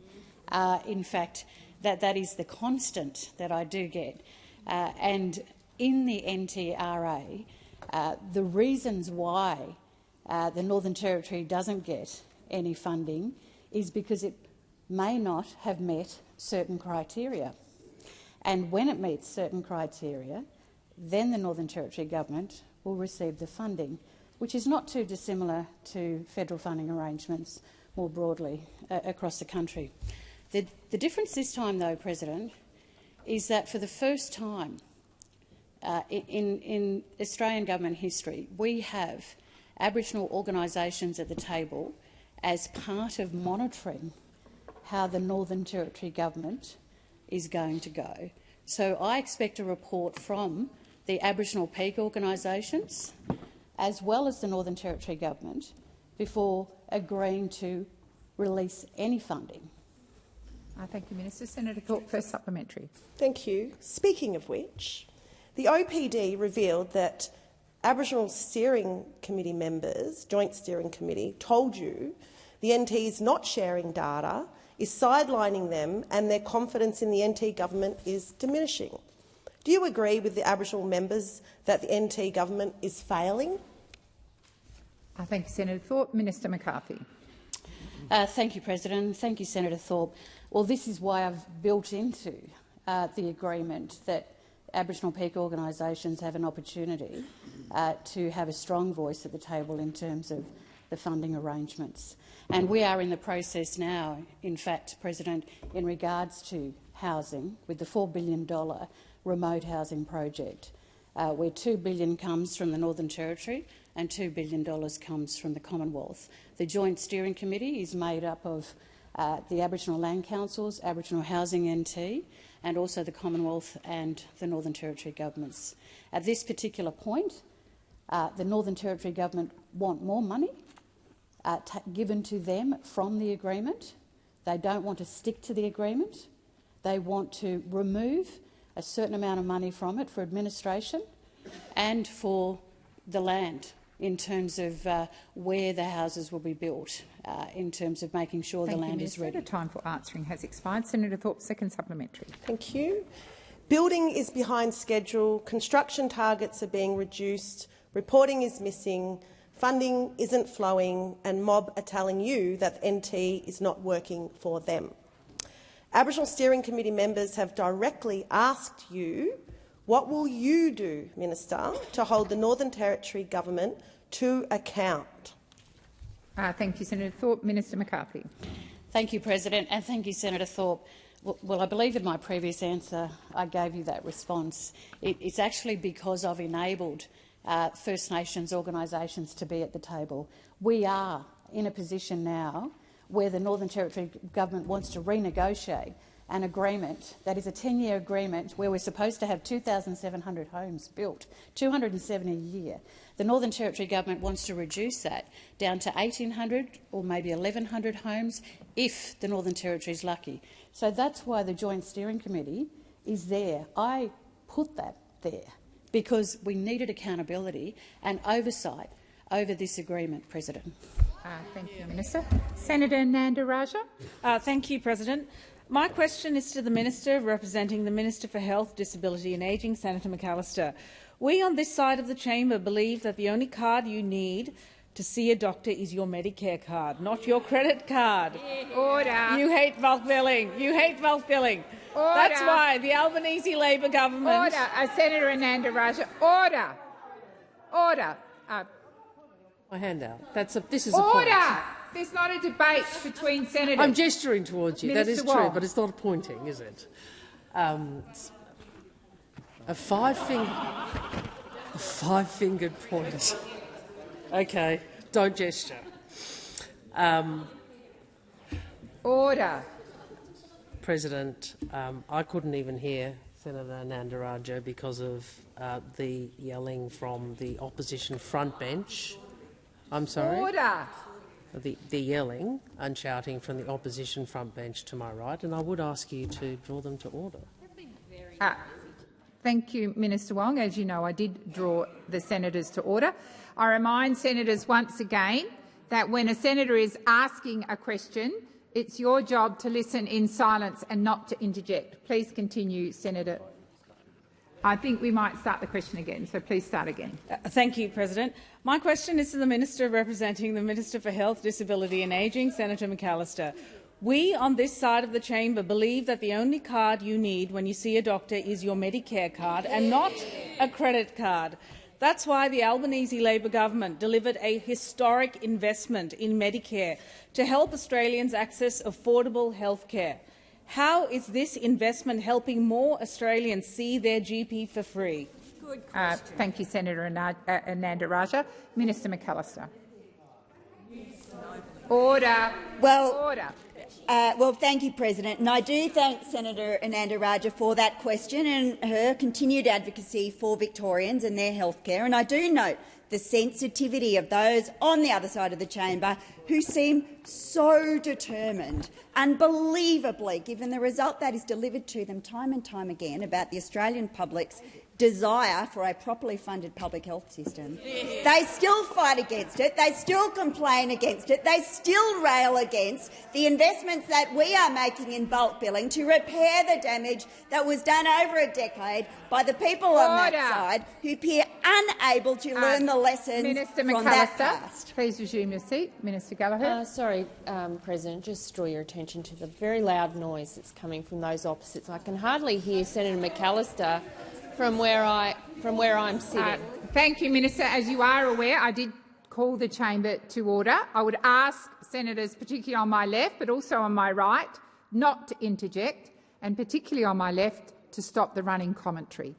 In fact, that is the constant that I do get. And in the NTRA, the reasons why the Northern Territory doesn't get any funding is because it may not have met certain criteria. And when it meets certain criteria, then the Northern Territory Government will receive the funding, which is not too dissimilar to federal funding arrangements more broadly across the country. The difference this time, though, President, is that for the first time in Australian government history, we have Aboriginal organisations at the table as part of monitoring how the Northern Territory Government is going to go. So I expect a report from the Aboriginal peak organisations as well as the Northern Territory Government before agreeing to release any funding. Thank you, Minister. Senator Thorpe, first supplementary. Thank you. Speaking of which, the OPD revealed that Aboriginal Steering Committee members, Joint Steering Committee, told you the NT is not sharing data, is sidelining them, and their confidence in the NT government is diminishing. Do you agree with the Aboriginal members that the NT government is failing? Thank you, Senator Thorpe. Minister McCarthy. Thank you, President. Thank you, Senator Thorpe. Well, this is why I've built into the agreement that Aboriginal peak organisations have an opportunity to have a strong voice at the table in terms of the funding arrangements. And we are in the process now, in fact, President, in regards to housing, with the $4 billion remote housing project, where $2 billion comes from the Northern Territory and $2 billion comes from the Commonwealth. The Joint Steering Committee is made up of the Aboriginal Land Councils, Aboriginal Housing NT, and also the Commonwealth and the Northern Territory governments. At this particular point, the Northern Territory government want more money given to them from the agreement. They don't want to stick to the agreement. They want to remove a certain amount of money from it for administration and for the land in terms of where the houses will be built, in terms of making sure the land is ready. The time for answering has expired. Senator Thorpe, second supplementary. Thank you. Building is behind schedule, construction targets are being reduced, reporting is missing, funding isn't flowing, and mob are telling you that NT is not working for them. Aboriginal Steering Committee members have directly asked you, what will you do, Minister, to hold the Northern Territory government to account? Thank you, Senator Thorpe. Minister McCarthy. Thank you, President, and thank you, Senator Thorpe. Well, I believe in my previous answer I gave you that response. It's actually because I've enabled First Nations organisations to be at the table. We are in a position now where the Northern Territory government wants to renegotiate an agreement that is a 10-year agreement where we're supposed to have 2,700 homes built, 270 a year. The Northern Territory government wants to reduce that down to 1,800 or maybe 1,100 homes if the Northern Territory is lucky. So that's why the Joint Steering Committee is there. I put that there because we needed accountability and oversight over this agreement, President. Thank you, Minister. Senator Nandaraja. Thank you, President. My question is to the Minister representing the Minister for Health, Disability and Ageing, Senator McAllister. We on this side of the chamber believe that the only card you need to see a doctor is your Medicare card, not your credit card. Order. You hate bulk billing. You hate bulk billing. Order. That's why the Albanese Labor government— Order. Senator Nandaraja. Order. Order. My hand out. This is Order. a point. There's not a debate between senators. I'm gesturing towards you. Minister that is Wong. true, but it's not pointing, is it? A five-fingered point. Okay, don't gesture. Order. President, I couldn't even hear Senator Nandaraja because of the yelling from the opposition front bench. I'm sorry? Order. The yelling and shouting from the opposition front bench to my right, and I would ask you to draw them to order. Thank you, Minister Wong. As you know, I did draw the senators to order. I remind senators once again that when a senator is asking a question, it's your job to listen in silence and not to interject. Please continue, Senator. I think we might start the question again, so please start again. Thank you, President. My question is to the Minister representing the Minister for Health, Disability and Ageing, Senator McAllister. We on this side of the chamber believe that the only card you need when you see a doctor is your Medicare card and not a credit card. That's why the Albanese Labor government delivered a historic investment in Medicare to help Australians access affordable health care. How is this investment helping more Australians see their GP for free? Thank you, Senator Nandaraja. Minister McAllister. Order. Order. Well, thank you, President. And I do thank Senator Nandaraja for that question and her continued advocacy for Victorians and their health care. And I do note the sensitivity of those on the other side of the chamber who seem so determined, unbelievably, given the result that is delivered to them time and time again about the Australian public's desire for a properly funded public health system. They still fight against it, they still complain against it, they still rail against the investments that we are making in bulk billing to repair the damage that was done over a decade by the people on that side who appear unable to learn the lessons Minister from that McAllister, past. please resume your seat. Minister Gallagher. Sorry, President, just draw your attention to the very loud noise that's coming from those opposites. I can hardly hear Senator McAllister from where I'm sitting. Thank you, Minister. As you are aware, I did call the chamber to order. I would ask senators, particularly on my left but also on my right, not to interject, and particularly on my left, to stop the running commentary.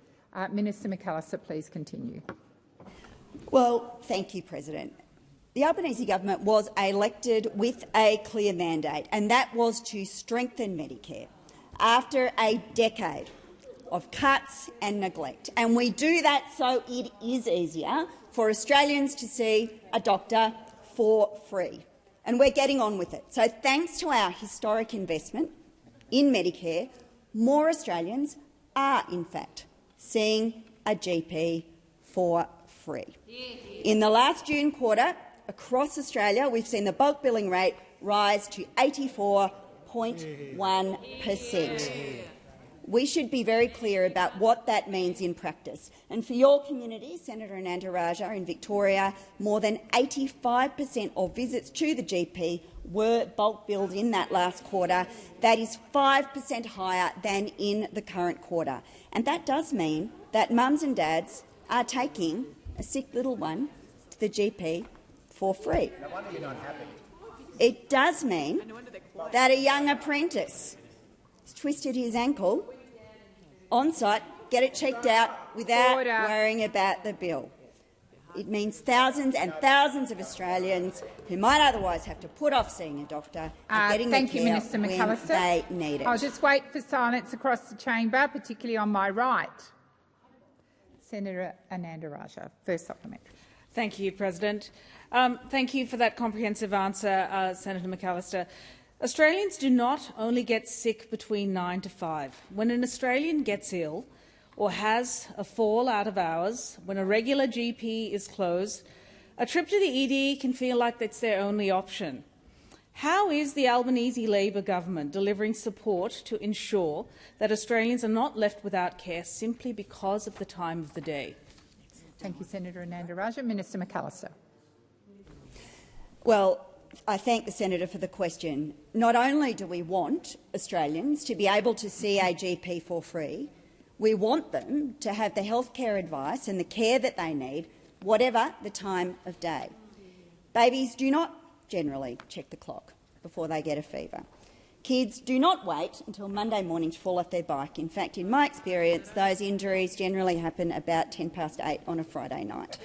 Minister McAllister, please continue. Well, thank you, President. The Albanese government was elected with a clear mandate, and that was to strengthen Medicare after a decade of cuts and neglect. And we do that so it is easier for Australians to see a doctor for free. And we're getting on with it. So thanks to our historic investment in Medicare, more Australians are, in fact, seeing a GP for free. In the last June quarter, across Australia, we've seen the bulk billing rate rise to 84.1%. We should be very clear about what that means in practice. And for your community, Senator Ananda Raja, in Victoria, more than 85% of visits to the GP were bulk billed in that last quarter. That is 5% higher than in the current quarter. And that does mean that mums and dads are taking a sick little one to the GP for free. No wonder you're not happy. It does mean that a young apprentice has twisted his ankle on site, get it checked out without worrying about the bill. It means thousands and thousands of Australians who might otherwise have to put off seeing a doctor are getting the care Minister when McAllister. they need it. I'll just wait for silence across the chamber, particularly on my right. Senator Ananda Raja, first supplementary. Thank you, President. Thank you for that comprehensive answer, Senator McAllister. Australians do not only get sick between 9 to 5. When an Australian gets ill or has a fall out of hours, when a regular GP is closed, a trip to the ED can feel like that's their only option. How is the Albanese Labor government delivering support to ensure that Australians are not left without care simply because of the time of the day? Thank you, Senator Ananda Raja. Minister McAllister. Well, I thank the senator for the question. Not only do we want Australians to be able to see a GP for free, we want them to have the healthcare advice and the care that they need, whatever the time of day. Babies do not generally check the clock before they get a fever. Kids do not wait until Monday morning to fall off their bike. In fact, in my experience, those injuries generally happen about 8:10 on a Friday night.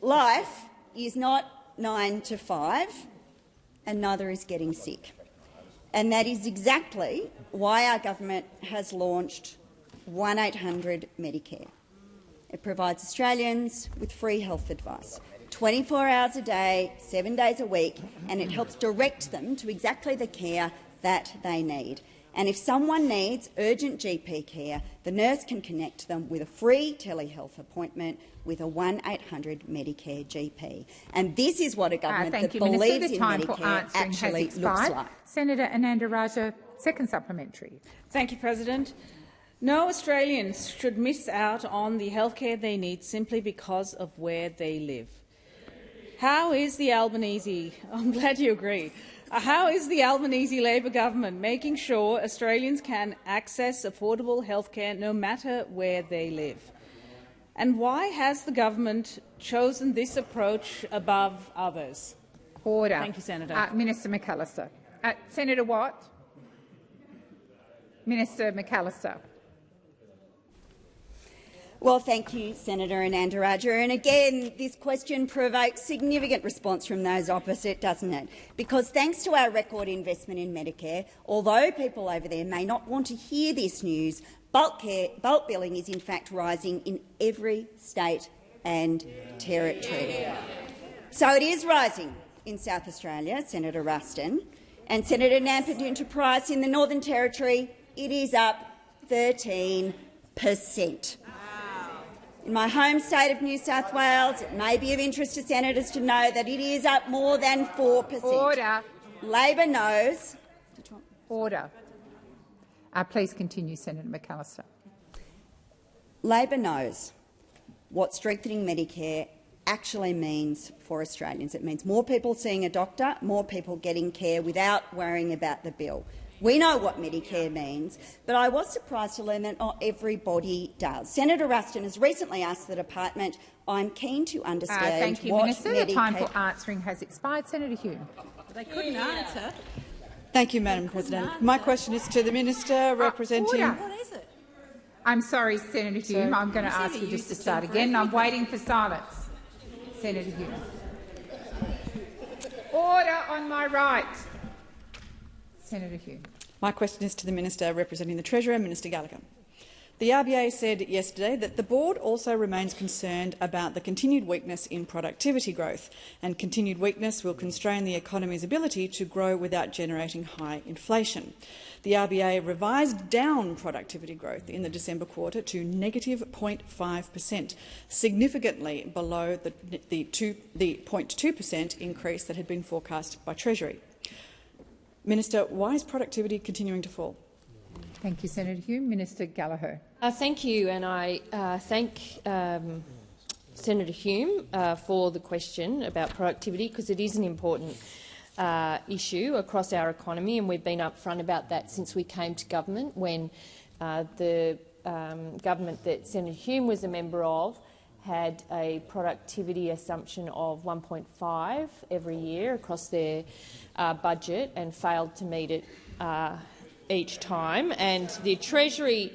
Life is not 9 to 5, and neither is getting sick. And that is exactly why our government has launched 1800 Medicare. It provides Australians with free health advice, 24 hours a day, 7 days a week, and it helps direct them to exactly the care that they need. And if someone needs urgent GP care, the nurse can connect them with a free telehealth appointment with a 1800 Medicare GP. And this is what a government that believes in Medicare actually looks like. Senator Ananda Raja, second supplementary. Thank you, President. No Australians should miss out on the healthcare they need simply because of where they live. How is the Albanese— I'm glad you agree. How is the Albanese Labor government making sure Australians can access affordable healthcare no matter where they live? And why has the government chosen this approach above others? Order. Thank you, Senator. Minister McAllister. Senator Watt. Minister McAllister. Well, thank you, Senator Ananda Raja. And again, this question provokes significant response from those opposite, doesn't it? Because thanks to our record investment in Medicare, although people over there may not want to hear this news, bulk billing is in fact rising in every state and territory. So it is rising in South Australia, Senator Ruston, and Senator Nampijintra-Price in the Northern Territory, it is up 13%. In my home state of New South Wales, it may be of interest to senators to know that it is up more than 4%. Order. Labor knows. Order. Please continue, Senator McAllister. Labor knows what strengthening Medicare actually means for Australians. It means more people seeing a doctor, more people getting care without worrying about the bill. We know what Medicare means, but I was surprised to learn that not everybody does. Senator Ruston has recently asked the department, I'm keen to understand thank you, what Minister. Medicare— The time for answering has expired. Senator Hume. They couldn't answer. Thank you, Madam President. My question is to the Minister representing— What is it? I'm sorry, Senator Hume. I'm going to ask you just to start again. I'm waiting for silence. Senator Hume. Order on my right. Senator Hume. My question is to the Minister representing the Treasurer, Minister Gallagher. The RBA said yesterday that the board also remains concerned about the continued weakness in productivity growth, and continued weakness will constrain the economy's ability to grow without generating high inflation. The RBA revised down productivity growth in the December quarter to negative 0.5%, significantly below the 0.2% increase that had been forecast by Treasury. Minister, why is productivity continuing to fall? Thank you, Senator Hume. Minister Gallagher. Thank you, and I thank Senator Hume for the question about productivity, because it is an important issue across our economy, and we've been upfront about that since we came to government, when the government that Senator Hume was a member of had a productivity assumption of 1.5 every year across their budget and failed to meet it each time. And the Treasury,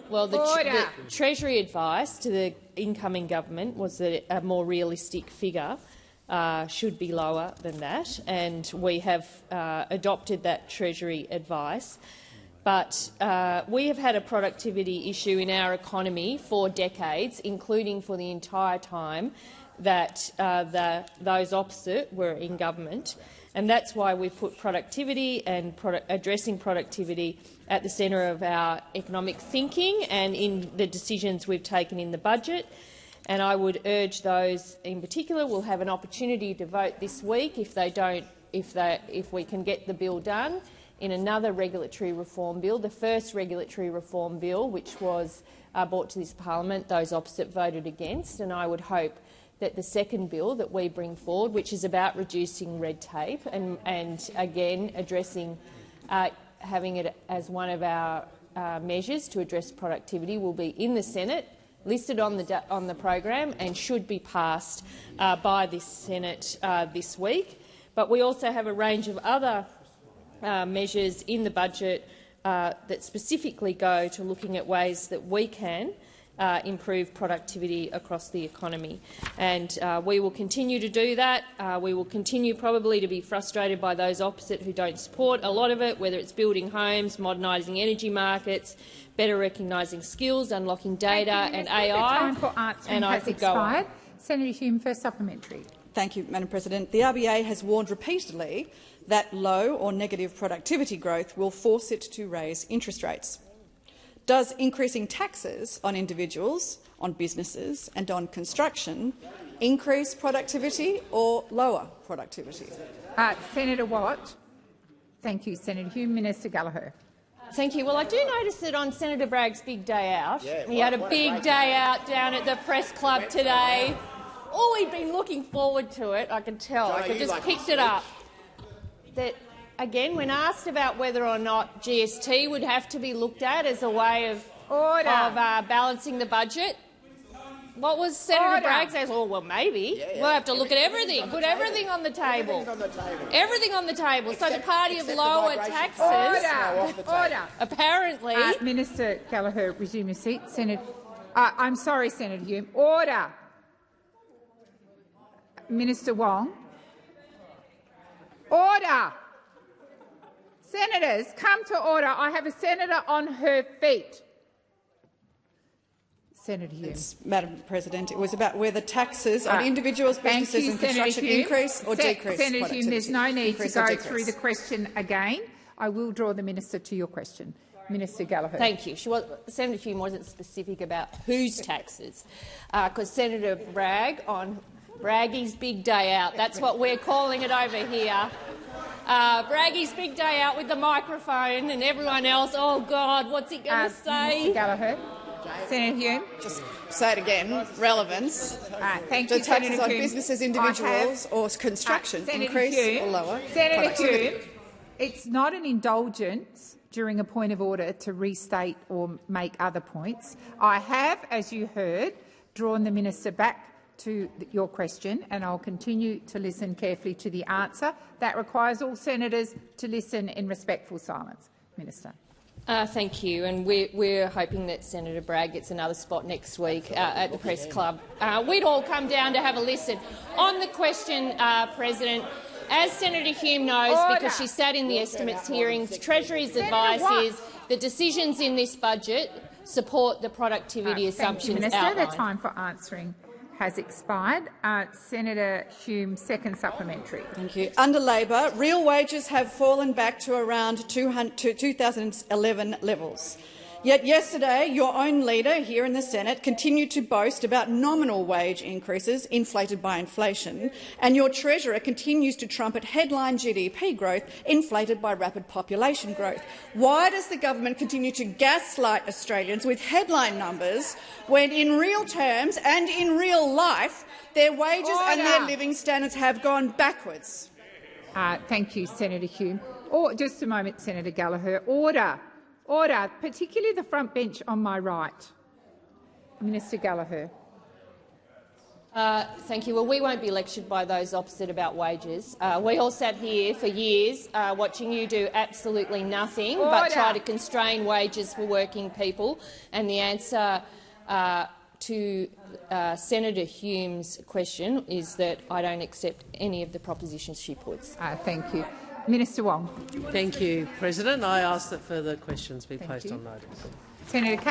the Treasury advice to the incoming government was that a more realistic figure should be lower than that, and we have adopted that Treasury advice. But we have had a productivity issue in our economy for decades, including for the entire time that those opposite were in government. And that's why we put productivity and addressing productivity at the centre of our economic thinking and in the decisions we've taken in the budget. And I would urge those in particular will have an opportunity to vote this week if we can get the bill done in another regulatory reform bill, the first regulatory reform bill which was brought to this parliament. Those opposite voted against, and I would hope that the second bill that we bring forward, which is about reducing red tape and again addressing having it as one of our measures to address productivity, will be in the Senate, listed on the program, and should be passed by this Senate this week. But we also have a range of other measures in the budget that specifically go to looking at ways that we can improve productivity across the economy. And we will continue to do that. We will continue probably to be frustrated by those opposite who don't support a lot of it, whether it's building homes, modernising energy markets, better recognising skills, unlocking data and AI. Time for answering has expired. Senator Hume for supplementary. Thank you, Madam President. The RBA has warned repeatedly that low or negative productivity growth will force it to raise interest rates. Does increasing taxes on individuals, on businesses and on construction increase productivity or lower productivity? Senator Watt. Thank you, Senator Hume. Minister Gallagher. Thank you. Well, I do notice that on Senator Bragg's big day out, he had a big day out down at the Press Club today. Oh, he'd been looking forward to it, I can tell. I just picked it up. That, again, when asked about whether or not GST would have to be looked at as a way of balancing the budget, what was Senator Bragg saying? Oh, well, maybe. We'll have to look at everything. Put everything on the table. Everything on the table. So the party of lower taxes, apparently— Minister Gallagher, resume your seat. I'm sorry, Senator Hume. Order. Minister Wong. Order. Senators, come to order. I have a senator on her feet. Senator Hume. Madam President, it was about whether taxes on individuals, businesses and construction increase or decrease Senator Hume, there's no need to go through the question again. I will draw the minister to your question. Minister Gallagher. Thank you. Senator Hume wasn't specific about whose taxes, because Senator Bragg on Braggy's big day out. That's what we're calling it over here. Braggy's big day out with the microphone and everyone else. Oh, God, what's he going to say? Mr. Gallagher. Senator Hume. Just say it again. Relevance. Thank you, the taxes Senator on Hume. businesses, individuals or construction increase or lower? Senator Hume, it's not an indulgence during a point of order to restate or make other points. I have, as you heard, drawn the minister back to your question, and I'll continue to listen carefully to the answer. That requires all senators to listen in respectful silence. Minister. Thank you, and we're hoping that Senator Bragg gets another spot next week at the Press Club. We'd all come down to have a listen. On the question, President, as Senator Hume knows, because she sat in the estimates hearings, Treasury's advice is the decisions in this budget support the productivity assumptions Minister, outlined. the time for answering has expired. Senator Hume, second supplementary. Thank you. Under Labor, real wages have fallen back to around 2011 levels. Yet yesterday, your own leader here in the Senate continued to boast about nominal wage increases inflated by inflation, and your Treasurer continues to trumpet headline GDP growth inflated by rapid population growth. Why does the government continue to gaslight Australians with headline numbers when, in real terms and in real life, their wages and their living standards have gone backwards? Thank you, Senator Hume. Just a moment, Senator Gallagher. Order. Order, particularly the front bench on my right. Minister Gallagher. Thank you. Well, we won't be lectured by those opposite about wages. We all sat here for years watching you do absolutely nothing but try to constrain wages for working people. And the answer to Senator Hume's question is that I don't accept any of the propositions she puts. Thank you. Minister Wong. Thank you, President. I ask that further questions be placed on notice. Senator